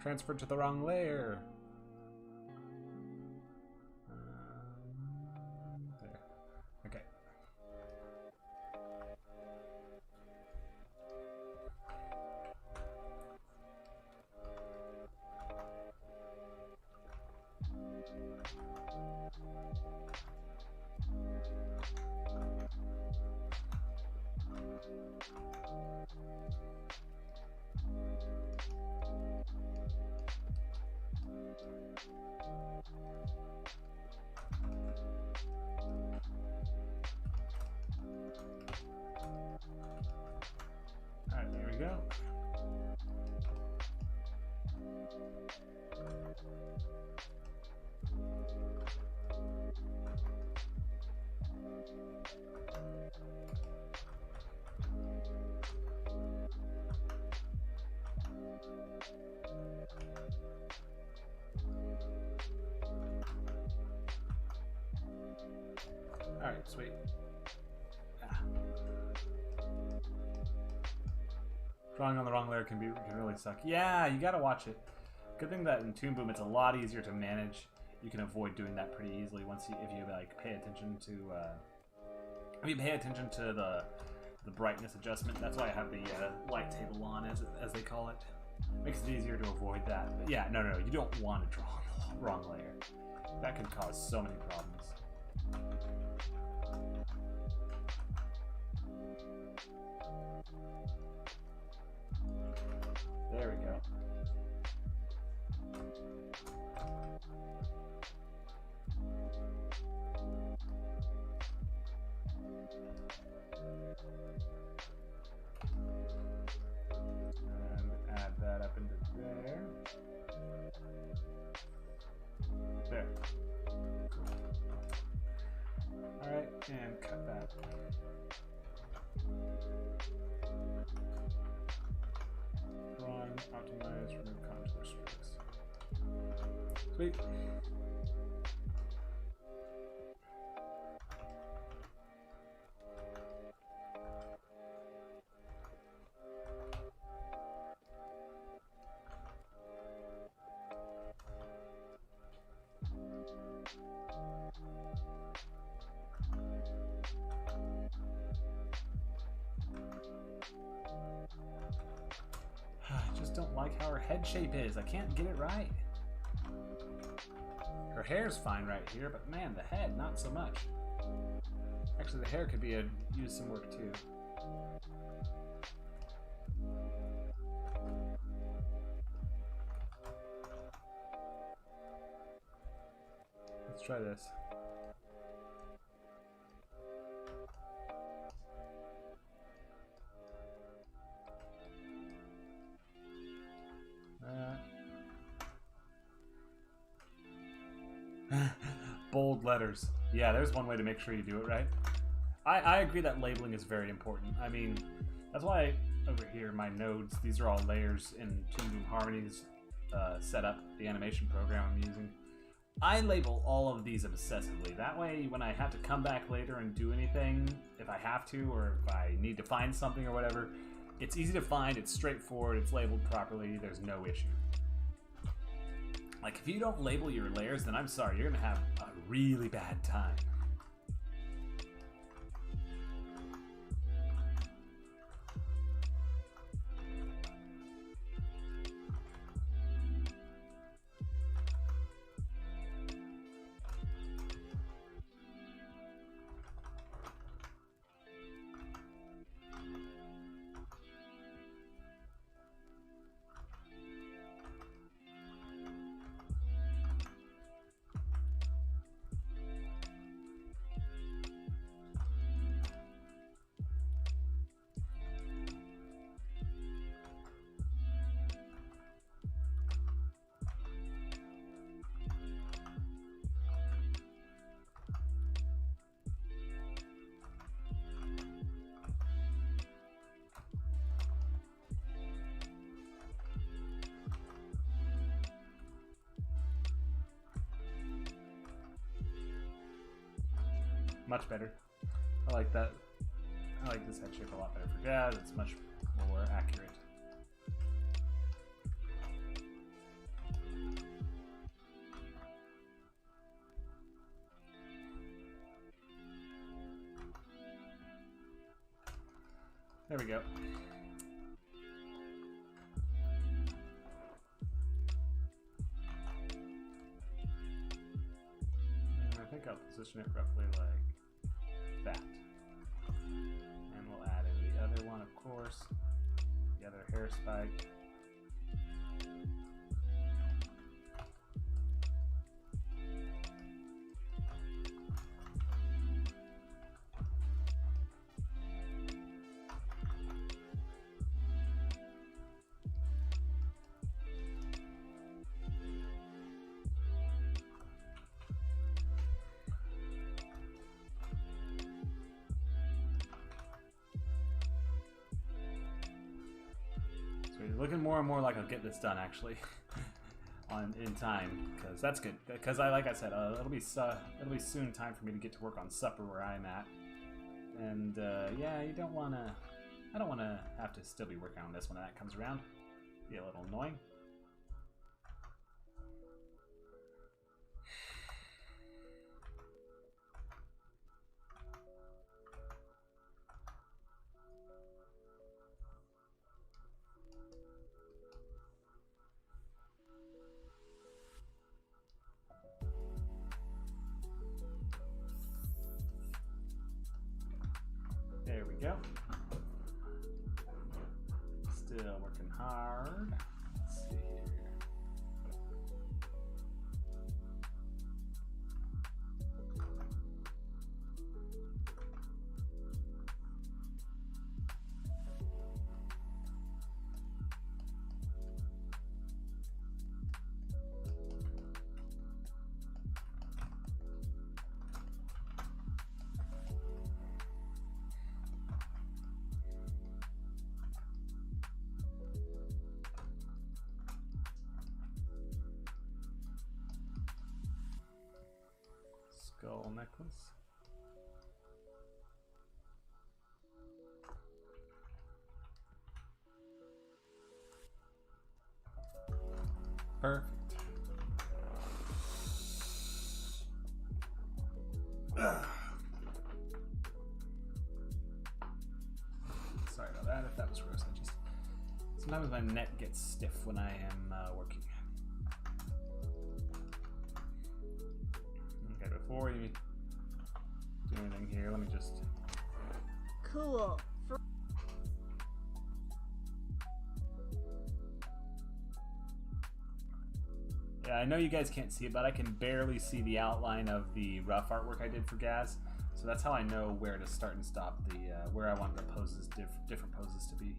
transferred to the wrong layer. There. Okay. Alright, sweet. Ah. Drawing on the wrong layer can really suck. Yeah, you gotta watch it. Good thing that in Toon Boom it's a lot easier to manage. You can avoid doing that pretty easily if you like pay attention to the brightness adjustment. That's why I have the light table on, as they call it. Makes it easier to avoid that. But yeah, no, you don't want to draw on the wrong layer. That can cause so many problems. There we go. And add that up into there. There. Cool. Alright, and cut that. Run, optimize, remove contour strokes. Sweet. I just don't like how her head shape is. I can't get it right. Her hair's fine right here, but man, the head, not so much. Actually, the hair could be use some work too. Let's try this. Bold letters. Yeah, there's one way to make sure you do it right. I agree that labeling is very important. I mean, that's why over here, my nodes, these are all layers in Toon Boom Harmony's setup, the animation program I'm using. I label all of these obsessively. That way, when I have to come back later and do anything, if I have to, or if I need to find something or whatever, it's easy to find, it's straightforward, it's labeled properly, there's no issue. Like, if you don't label your layers, then I'm sorry, you're gonna have a really bad time. Much better. I like that. I like this head shape a lot better for Gaz. It's much more accurate. There we go. And I think I'll position it roughly like that. And we'll add in the other one, of course. The other hair spike. Looking more and more like I'll get this done, actually. in time, because that's good. Because like I said, it'll be soon time for me to get to work on supper where I'm at, and yeah, I don't wanna have to still be working on this when that comes around. Be a little annoying. There we go. Still working hard. Let's see here. Skull necklace. Perfect. Sorry about that if that was gross. Sometimes my neck gets stiff when I am working. Okay, before you do anything here, let me just... Cool. Yeah, I know you guys can't see it, but I can barely see the outline of the rough artwork I did for Gaz. So that's how I know where to start and stop the where I want the poses, different poses to be.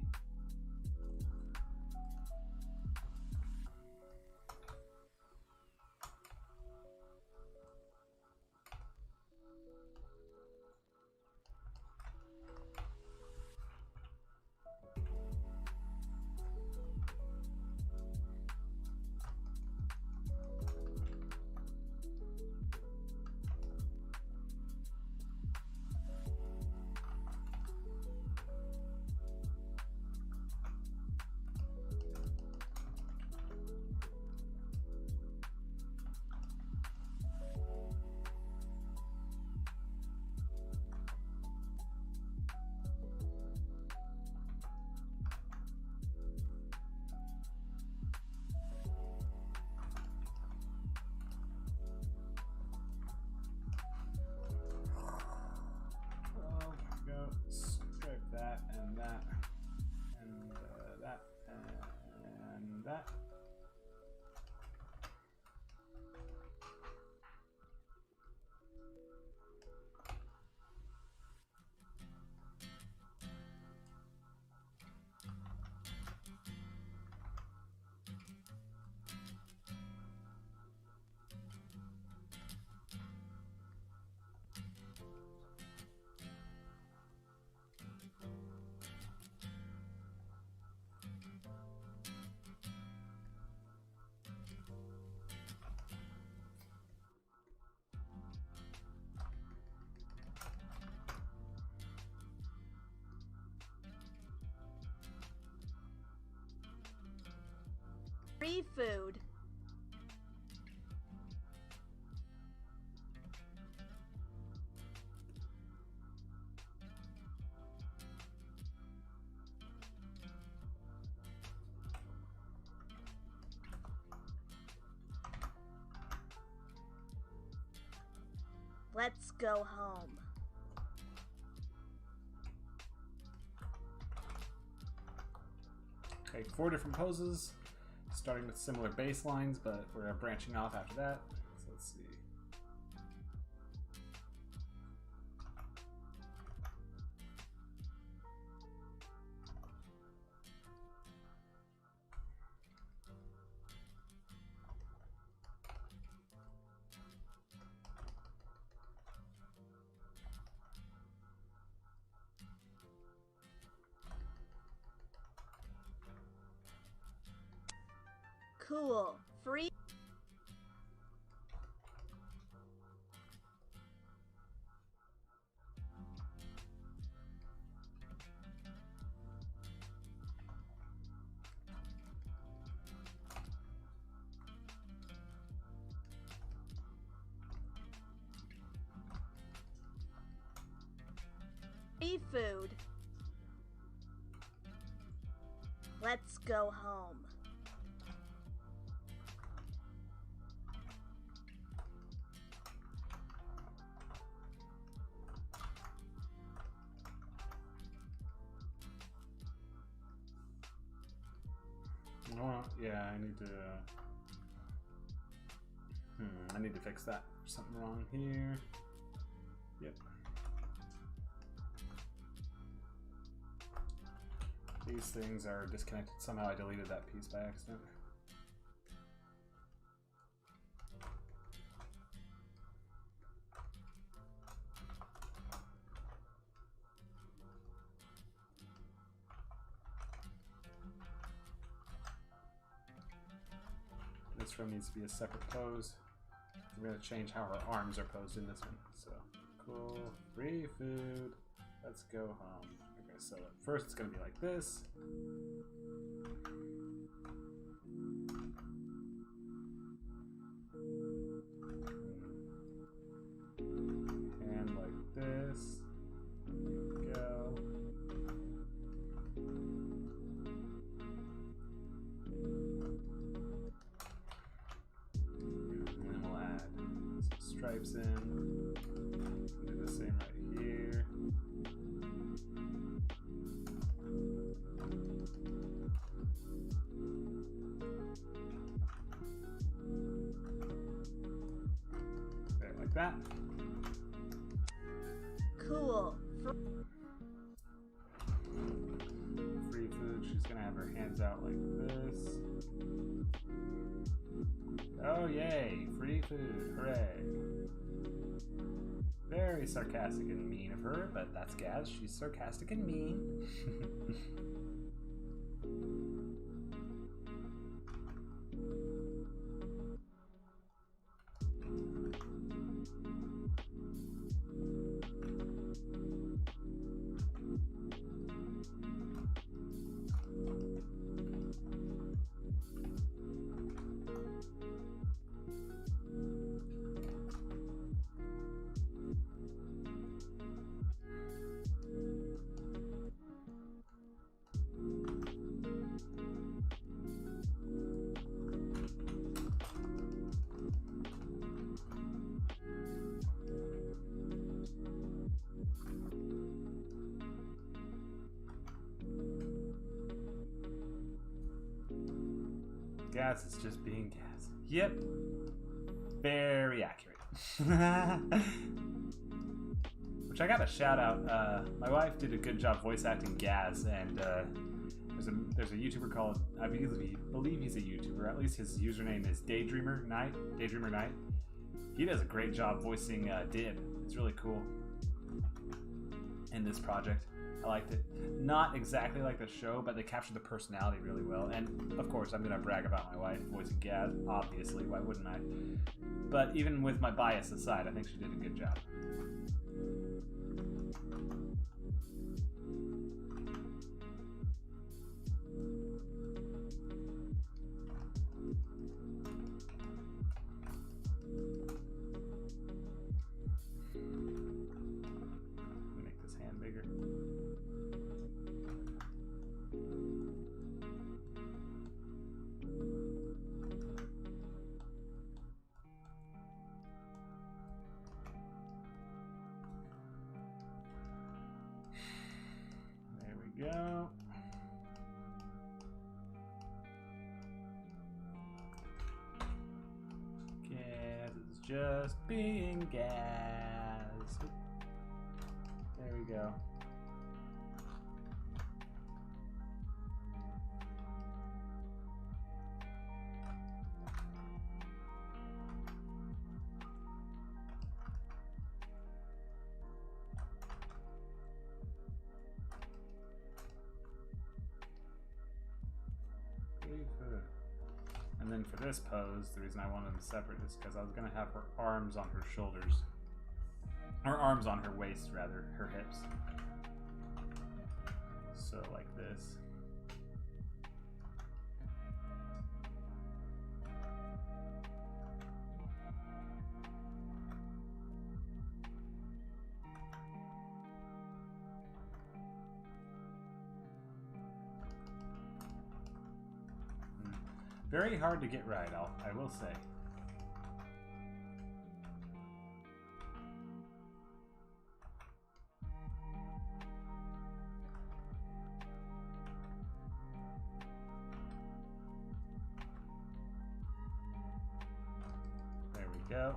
That and that and that and that. Free food. Let's go home. Okay, 4 different poses, starting with similar baselines, but we're branching off after that. So let's see. Cool. Free. Food. Let's go home. Oh, yeah, I need to. I need to fix that. There's something wrong here. Yep. These things are disconnected. Somehow I deleted that piece by accident. This row needs to be a separate pose. I'm going to change how her arms are posed in this one. So, cool. Free food. Let's go home. Okay, so at first it's going to be like this. And like this. Go. And then we'll add some stripes in. Do the same right here. There, like that. Cool. Free food. She's gonna have her hands out like this. Oh yay! Free food! Hooray! Very sarcastic and mean of her, but that's Gaz. She's sarcastic and mean. Gaz is just being Gaz. Yep. Very accurate. Which I gotta shout out. My wife did a good job voice acting Gaz, and there's a YouTuber called, I believe he's a YouTuber. At least his username is Daydreamer Night. He does a great job voicing Dib. It's really cool. In this project, I liked it. Not exactly like the show, but they captured the personality really well. And of course, I'm gonna brag about my wife voicing Gaz. Obviously, why wouldn't I? But even with my bias aside, I think she did a good job. Make this hand bigger. There we go. Gaz is just being Gaz. There we go. And And then for this pose, the reason I wanted them separate is because I was going to have her arms on her shoulders. Or arms on her waist, rather, her hips. So like this. Very hard to get right, I will say. There we go.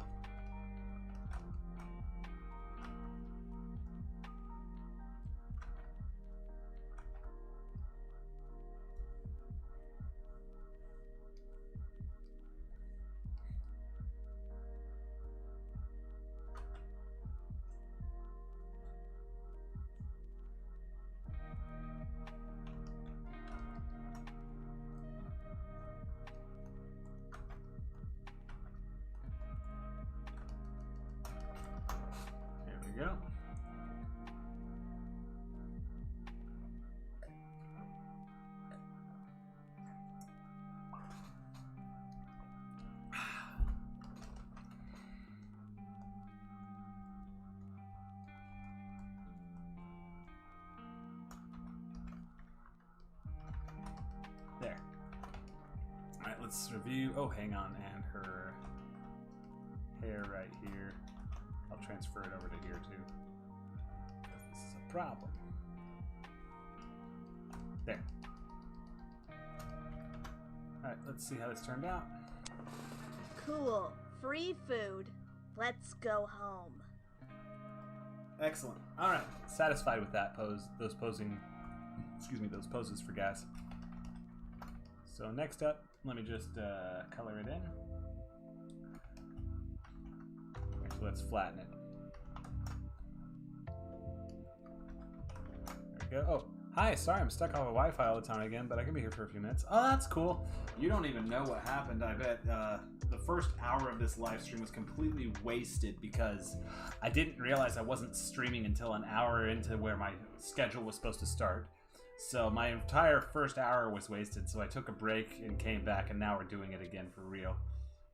There we go. There. All right, let's review. Oh, hang on, and her hair right here. I'll transfer it over to here too, because this is a problem. There. Alright, let's see how this turned out. Cool. Free food. Let's go home. Excellent. Alright, satisfied with that pose, those poses for gas. So next up, let me just color it in. Actually, let's flatten it. There we go. Oh, hi, sorry I'm stuck off of Wi-Fi all the time again, but I can be here for a few minutes. Oh, that's cool. You don't even know what happened. I bet the first hour of this live stream was completely wasted because I didn't realize I wasn't streaming until an hour into where my schedule was supposed to start. So my entire first hour was wasted, so I took a break and came back, and now we're doing it again for real.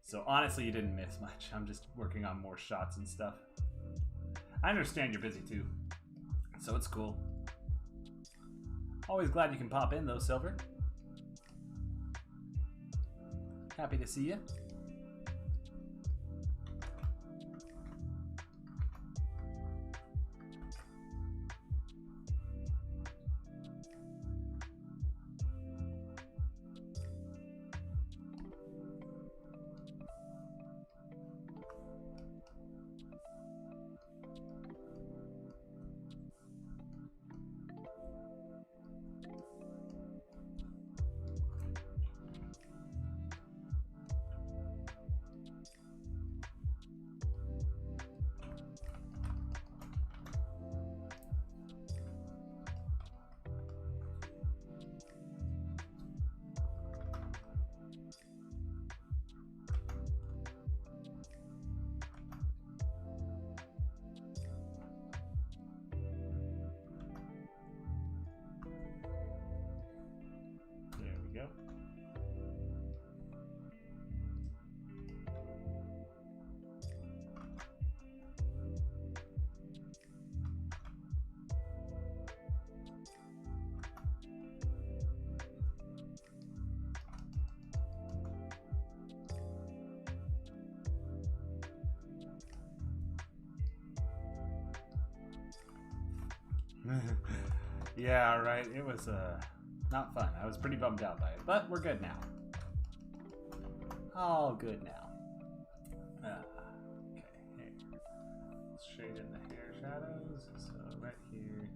So honestly, you didn't miss much. I'm just working on more shots and stuff. I understand you're busy too, so it's cool. Always glad you can pop in though, Silver. Happy to see you. Go. Yeah, right. It was not fun. I was pretty bummed out by it, but we're good now. All good now. Okay, here. Let's shade in the hair shadows. So right here.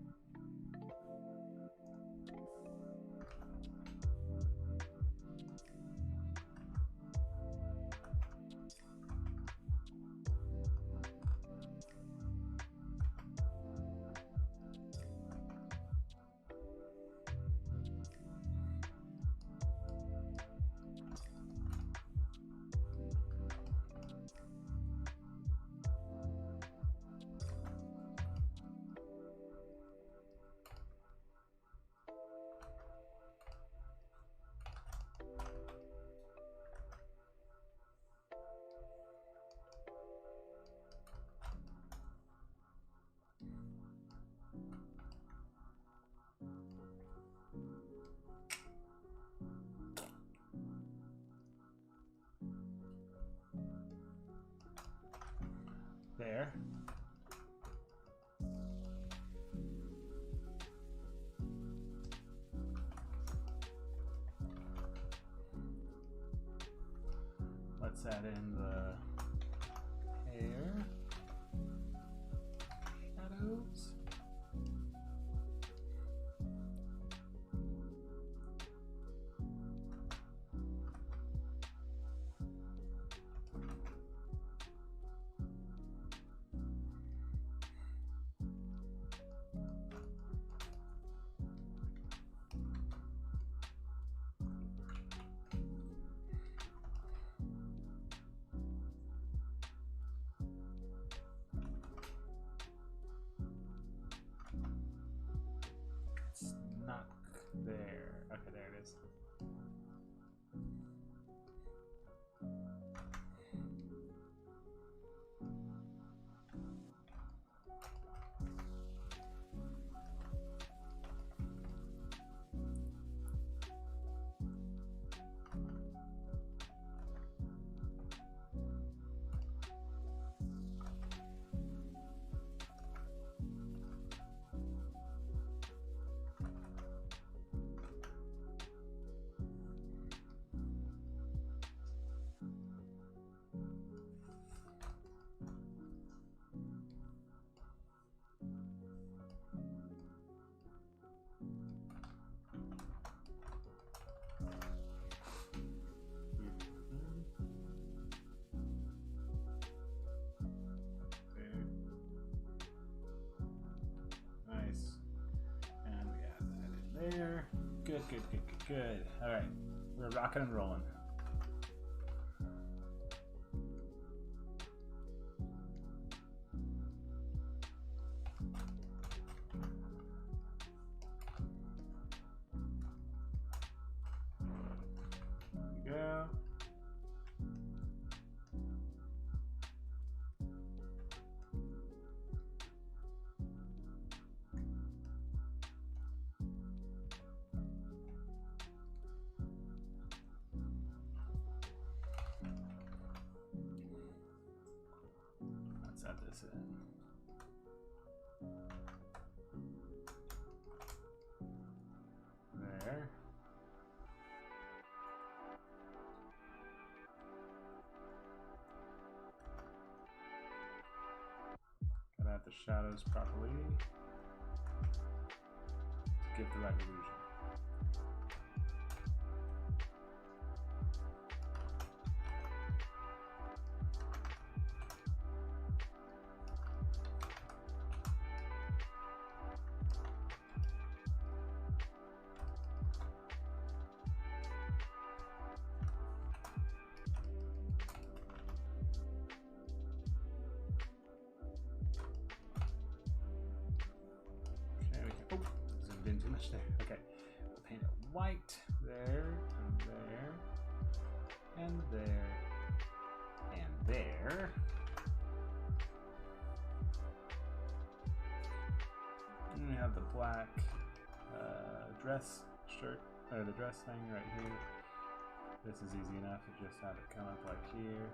there. Let's add in the hair shadows. Not there. Okay, there it is. Nice. And we got that in there. Good, good, good, good, good. All right, we're rocking and rolling. There we go. Let's add this in. There. Gotta add the shadows properly to give the right illusion. Zoomed in too much there. Okay, we'll paint it white there, and there, and there, and there. And we have the black dress shirt, or the dress thing right here. This is easy enough. You just have it come up like here.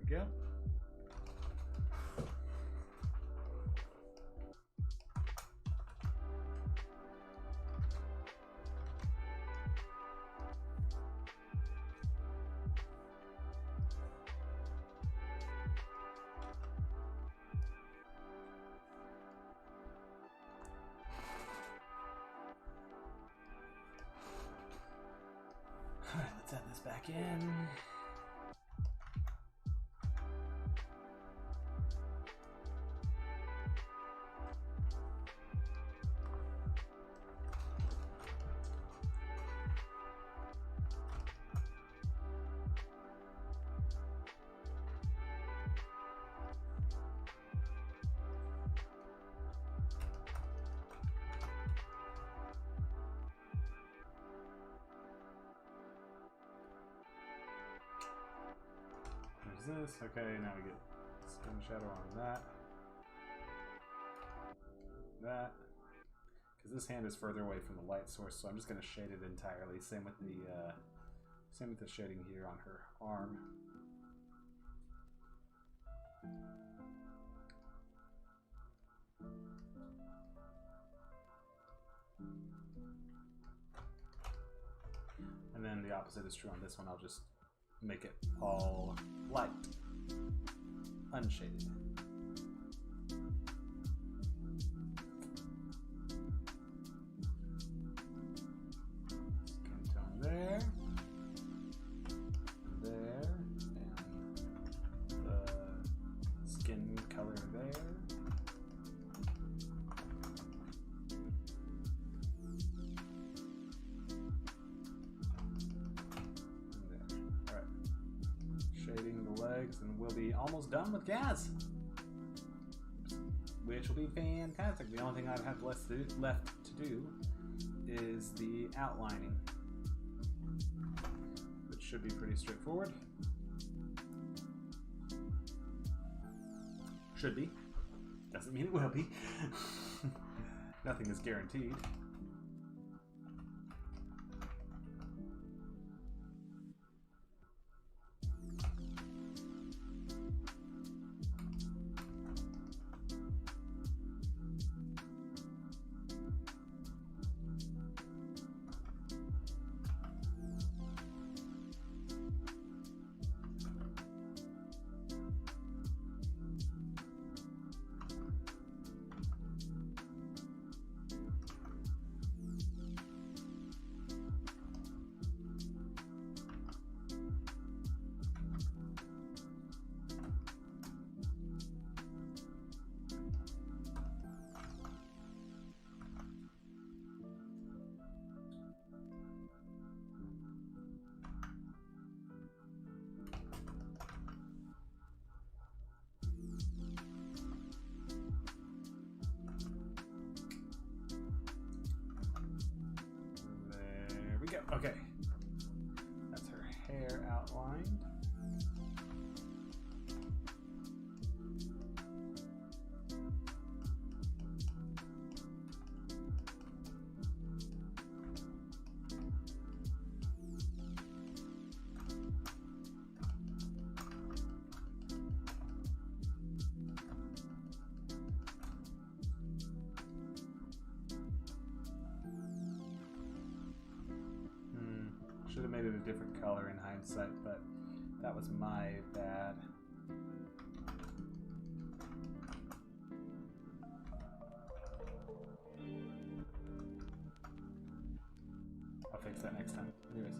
Go. All right, let's add this back in. There's this. Okay, now we get skin shadow on that. That. Because this hand is further away from the light source, so I'm just going to shade it entirely. Same with the shading here on her arm. And then the opposite is true on this one. I'll just make it all light, unshaded. Skin tone there, there, and the skin color there. And we'll be almost done with Gaz, which will be fantastic. The only thing I'd have left to do is the outlining, which should be pretty straightforward. Should be. Doesn't mean it will be. Nothing is guaranteed. Okay, that's her hair outlined. Should have made it a different color in hindsight, but that was my bad. I'll fix that next time. Anyways.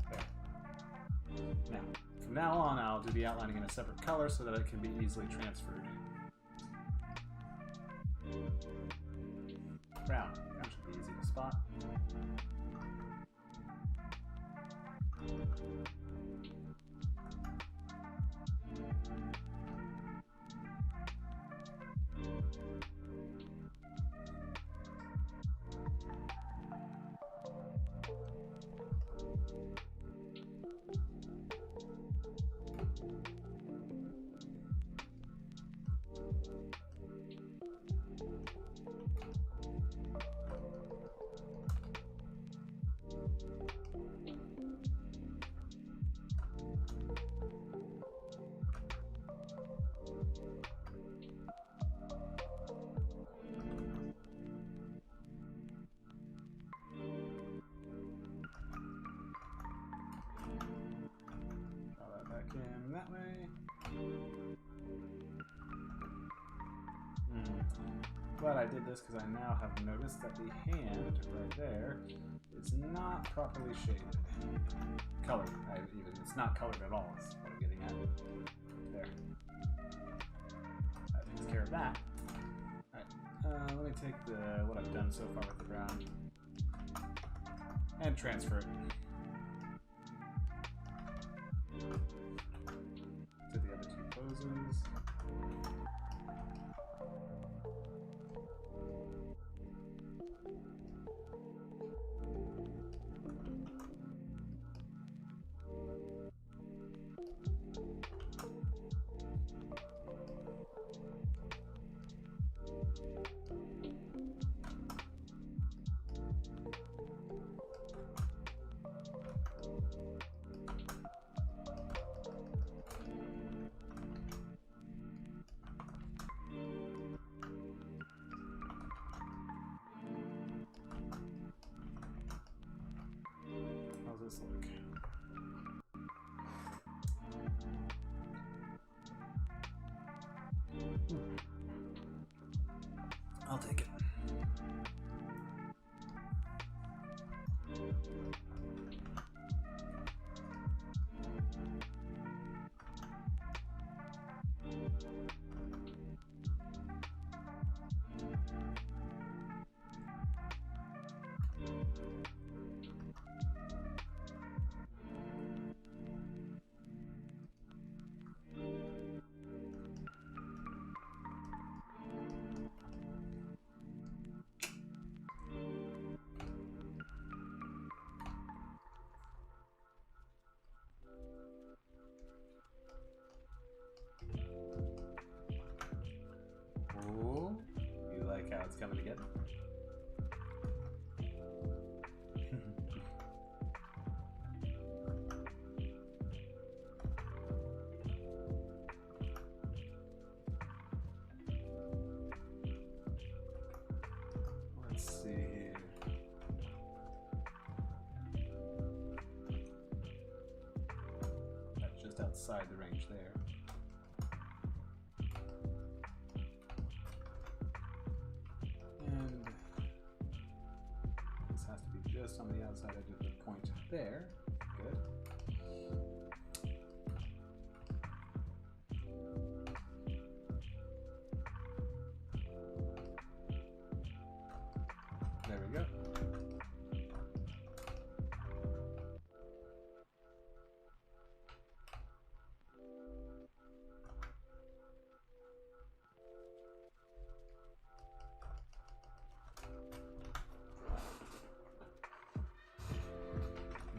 There. Now, from now on, I'll do the outlining in a separate color so that it can be easily transferred. Brown. Brown should be easy to spot. That way. Glad I did this because I now have noticed that the hand right there is not properly shaded. Colored, it's not colored at all, is what I'm getting at. There. That takes care of that. Alright, let me take what I've done so far with the brown and transfer it to the other two poses. I'll take it. Oh, you like how it's coming together? Let's see here. That's just outside the range there. And this has to be just on the outside edge of the point there. Good. There we go.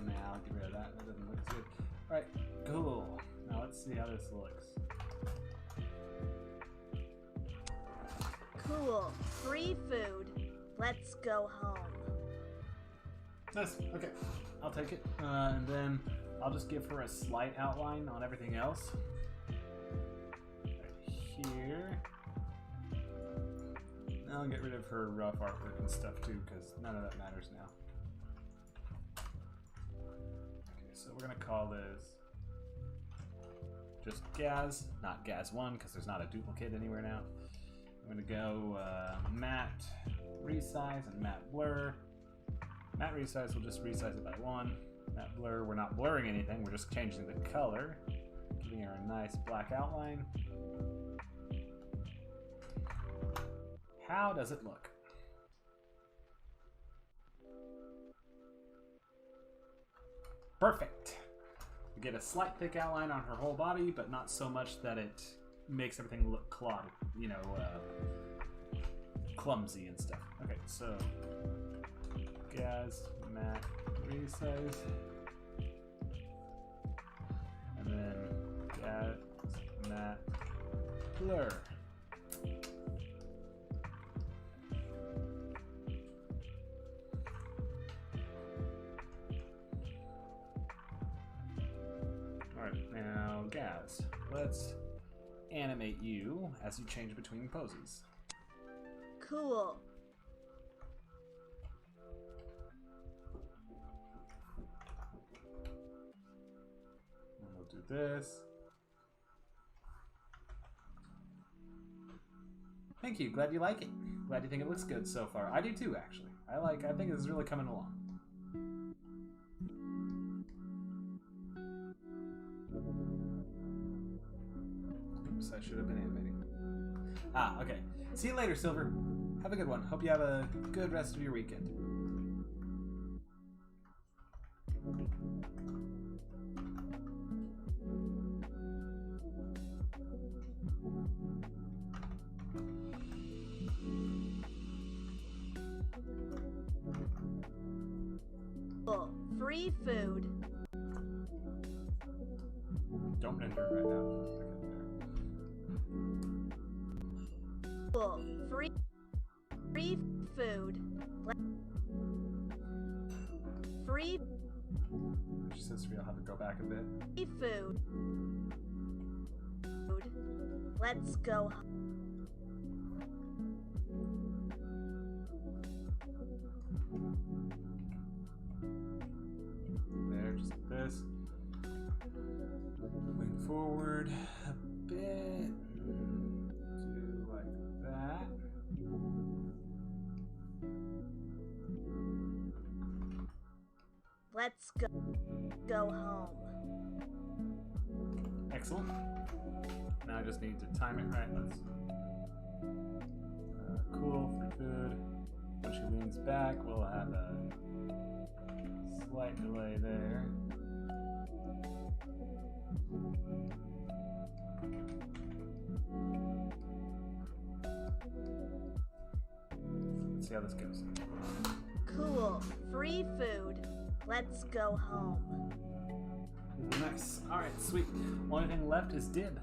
Now get rid of that. That doesn't look as good. Alright, cool. Now let's see how this looks. Cool. Free food. Let's go home. Nice. Okay. I'll take it. And then I'll just give her a slight outline on everything else. Right here. I'll get rid of her rough artwork and stuff too, because none of that matters now. Okay, so we're going to call this just Gaz, not Gaz1, because there's not a duplicate anywhere now. I'm going to go matte resize and matte blur. Matte resize, we'll just resize it by 1. Matte blur, we're not blurring anything, we're just changing the color, giving her a nice black outline. How does it look? Perfect. We get a slight thick outline on her whole body, but not so much that it makes everything look clotted, you know, clumsy and stuff. Okay, so Gaz, matte, resize, and then Gaz, matte, blur. Alright, now Gaz, let's animate you as you change between poses. Cool. And we'll do this. Thank you. Glad you like it. Glad you think it looks good so far. I do too, actually. I think this is really coming along. Oops, I should have been animating. Ah, okay. See you later, Silver. Have a good one. Hope you have a good rest of your weekend. Cool. Free food. Don't render it right now. Cool. Free food. Free She says I'll have to go back a bit. food. Let's go. There, just like this. Moving forward a bit. 2, Let's go home. Excellent. Now I just need to time it right. Let's cool for food. When she leans back, we'll have a slight delay there. Let's see how this goes. Cool. Free food. Let's go home. Nice. Alright, sweet. Only thing left is dib.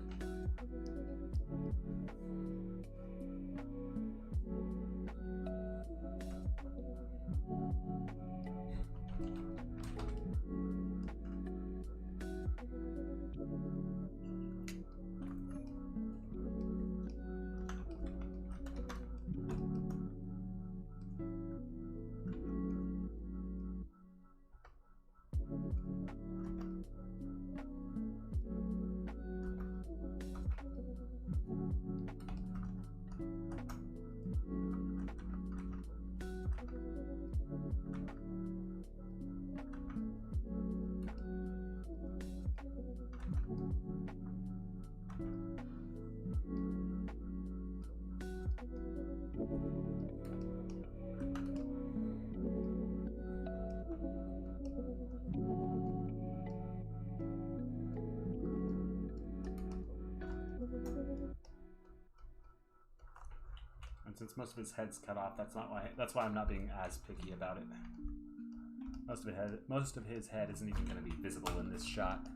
And since most of his head's cut off, that's why I'm not being as picky about it. Most of his head isn't even going to be visible in this shot.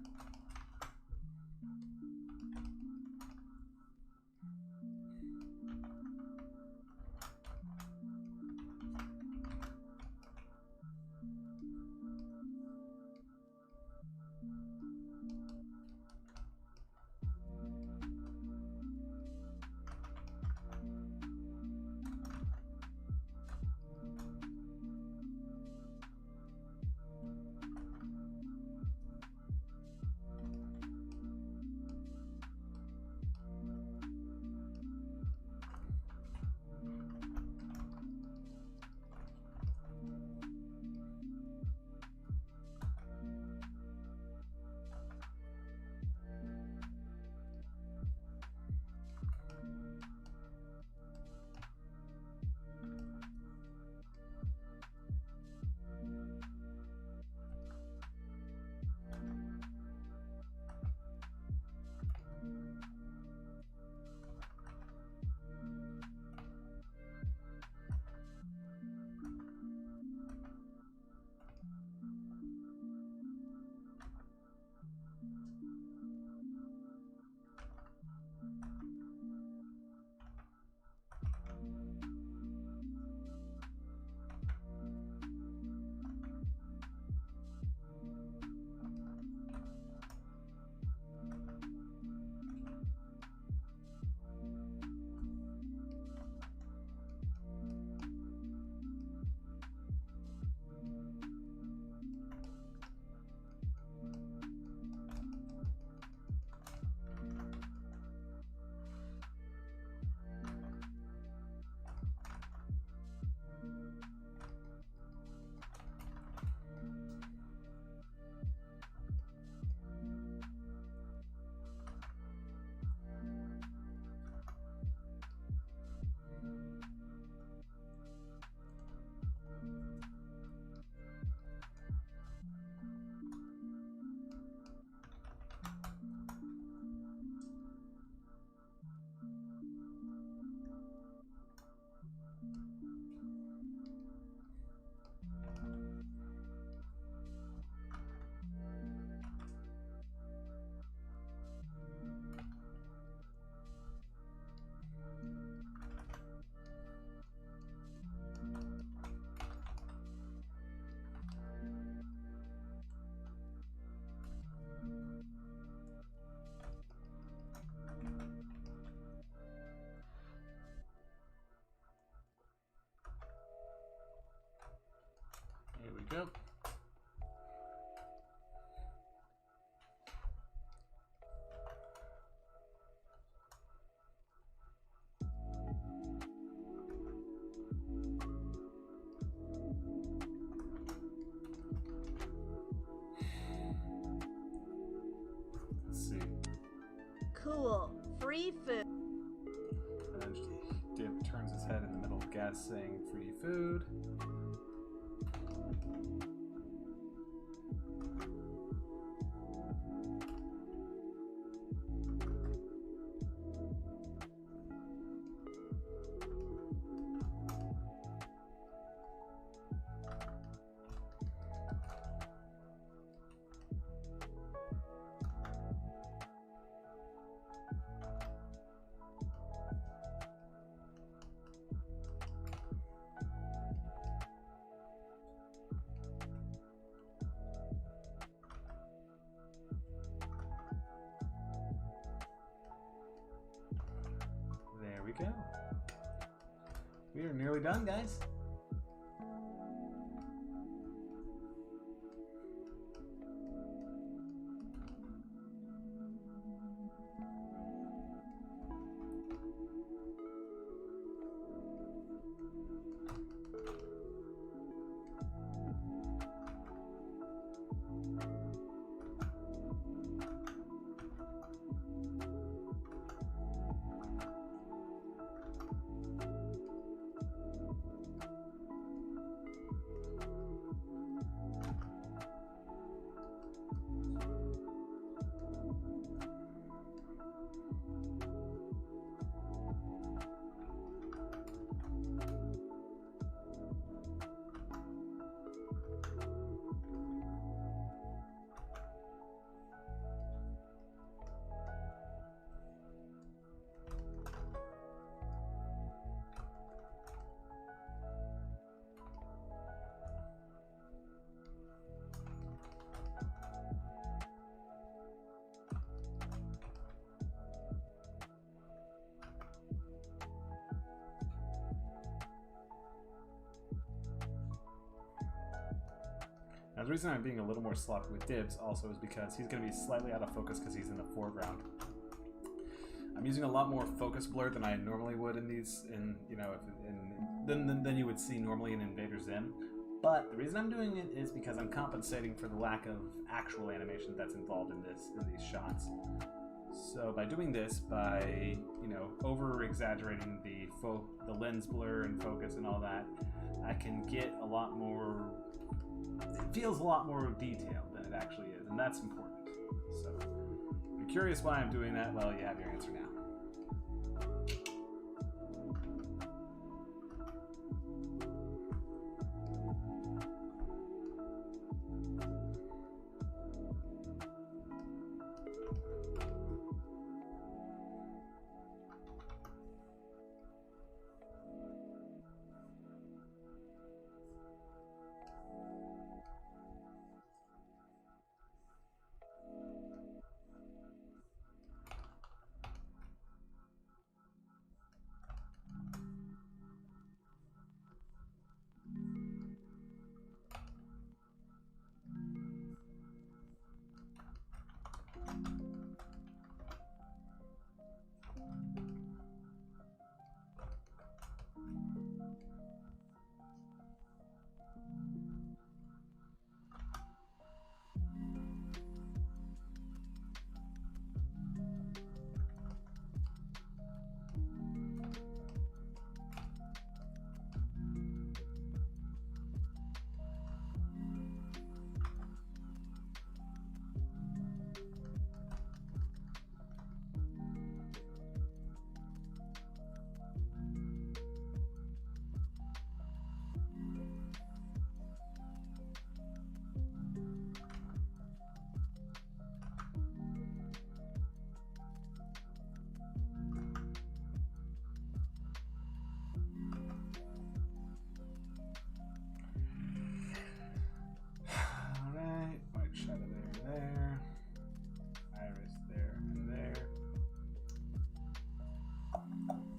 free food. And then Dib turns his head in the middle of guess, saying free food. There we go. We are nearly done, guys. Now, the reason I'm being a little more sloppy with Dibs also is because he's going to be slightly out of focus because he's in the foreground. I'm using a lot more focus blur than I normally would in these, than you would see normally in Invader Zim. But the reason I'm doing it is because I'm compensating for the lack of actual animation that's involved in these shots. So by doing this, by over exaggerating the lens blur and focus and all that, I can get a lot more. It feels a lot more detailed than it actually is, and that's important. So, if you're curious why I'm doing that, well, you have your answer now.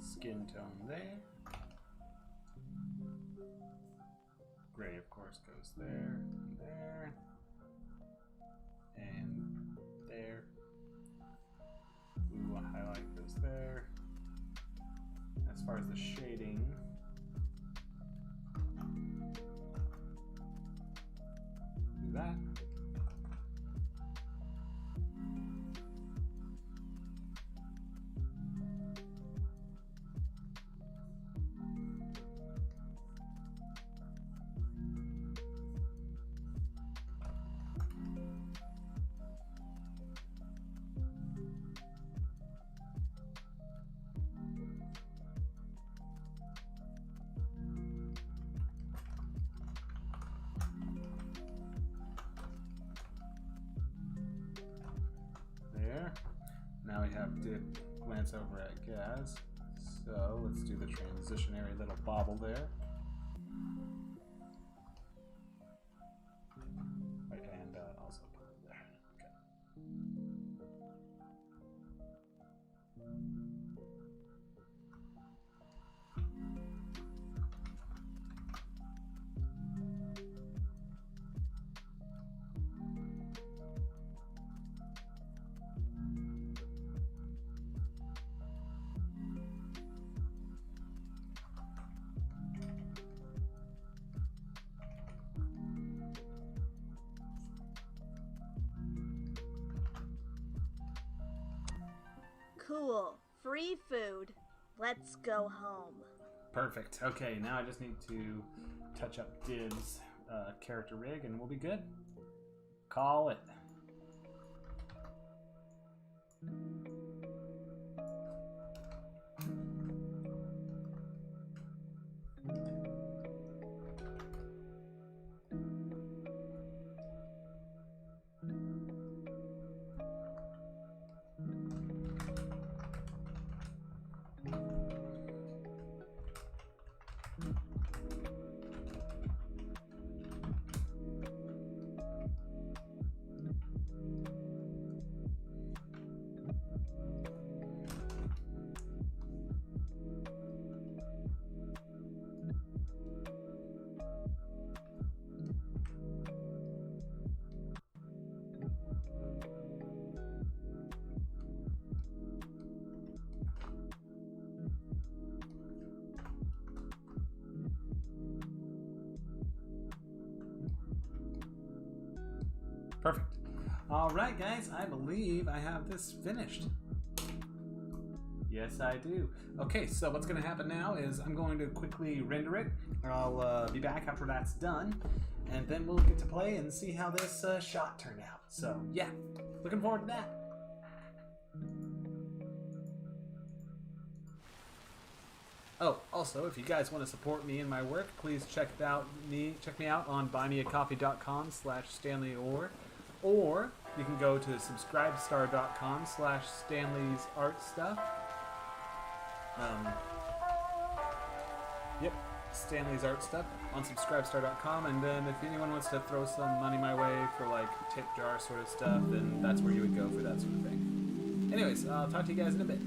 Skin tone there. Gray, of course, goes there, and there, and there. Blue highlight goes there. As far as the shading, do that. have to glance over at Gaz. So let's do the transitionary little bobble there. And also put it there. Cool. Free food. Let's go home. Perfect. Okay, now I just need to touch up Dib's character rig and we'll be good. Call it. Perfect. All right, guys, I believe I have this finished. Yes, I do. Okay, so what's going to happen now is I'm going to quickly render it. I'll be back after that's done, and then we'll get to play and see how this shot turned out. So, yeah, looking forward to that. Oh, also, if you guys want to support me in my work, please check me out on buymeacoffee.com/StanleyOr, or you can go to subscribestar.com/Stanley'sArtStuff. Yep, Stanley's Art Stuff on subscribestar.com, and then if anyone wants to throw some money my way for like tip jar sort of stuff, then that's where you would go for that sort of thing. Anyways, I'll talk to you guys in a bit.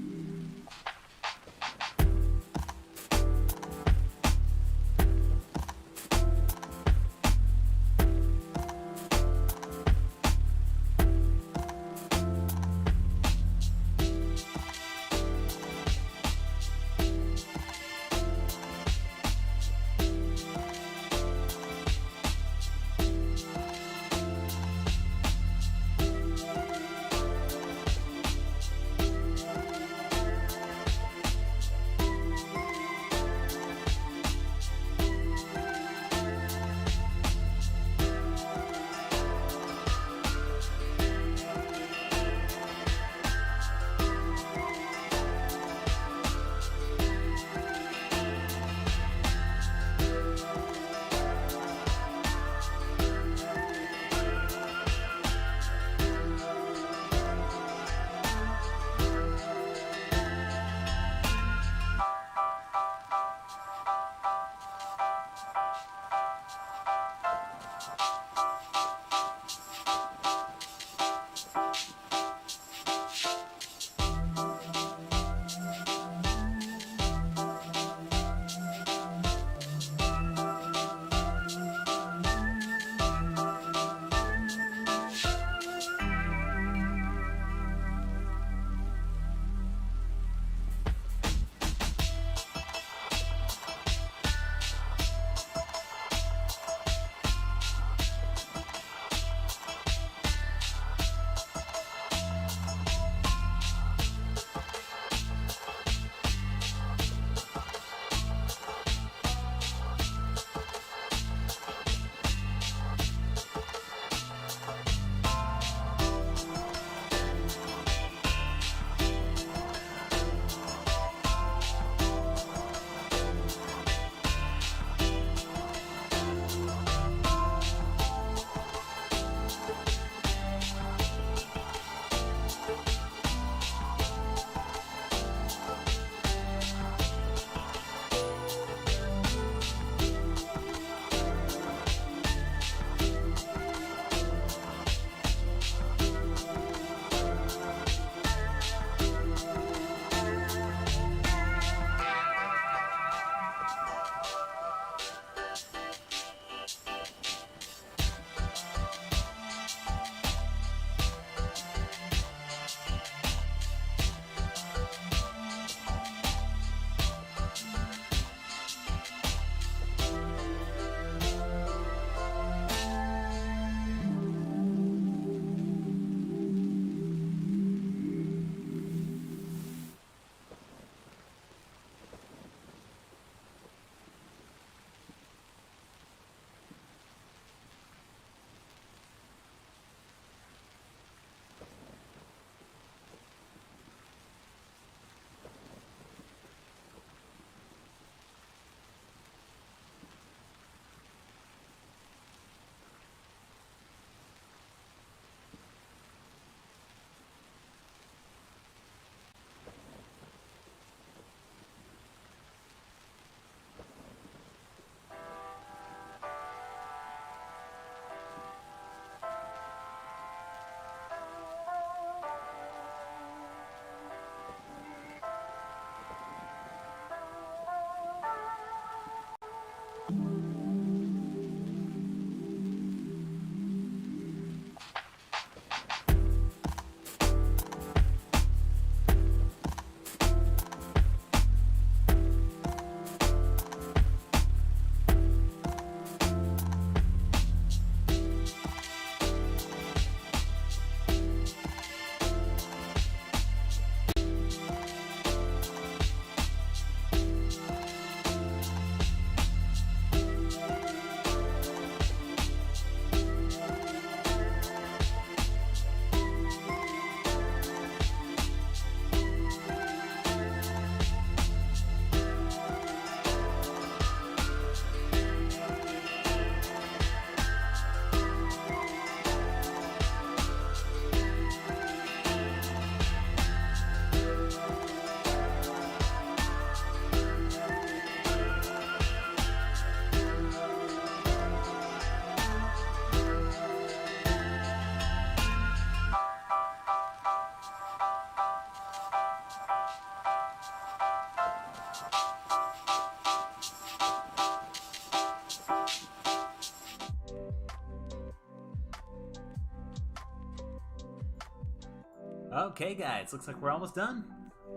Okay, guys, looks like we're almost done.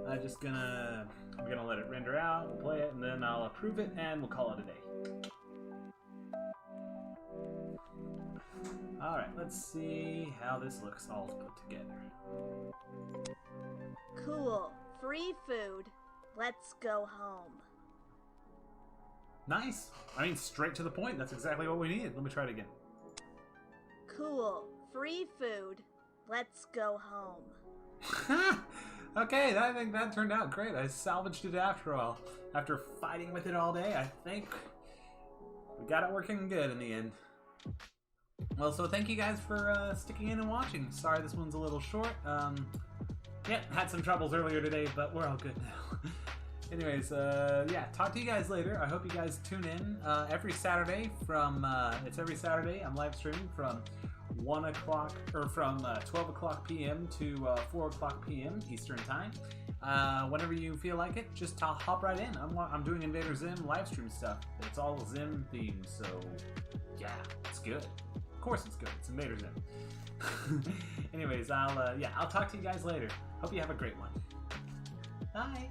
I'm gonna let it render out, we'll play it, and then I'll approve it, and we'll call it a day. Alright, let's see how this looks all put together. Cool. Free food. Let's go home. Nice. I mean, straight to the point. That's exactly what we needed. Let me try it again. Cool. Free food. Let's go home. Okay, I think that turned out great. I salvaged it after all. After fighting with it all day, I think we got it working good in the end. Well, so thank you guys for sticking in and watching. Sorry this one's a little short. Yeah, had some troubles earlier today, but we're all good now. Anyways, yeah, talk to you guys later. I hope you guys tune in every Saturday from, it's every Saturday. I'm live streaming from 1 o'clock, or from 12 o'clock p.m. to 4 o'clock p.m. Eastern Time. Whenever you feel like it, just hop right in. I'm doing Invader Zim live stream stuff. It's all Zim themed, so yeah, it's good. Of course it's good. It's Invader Zim. Anyways, I'll talk to you guys later. Hope you have a great one. Bye.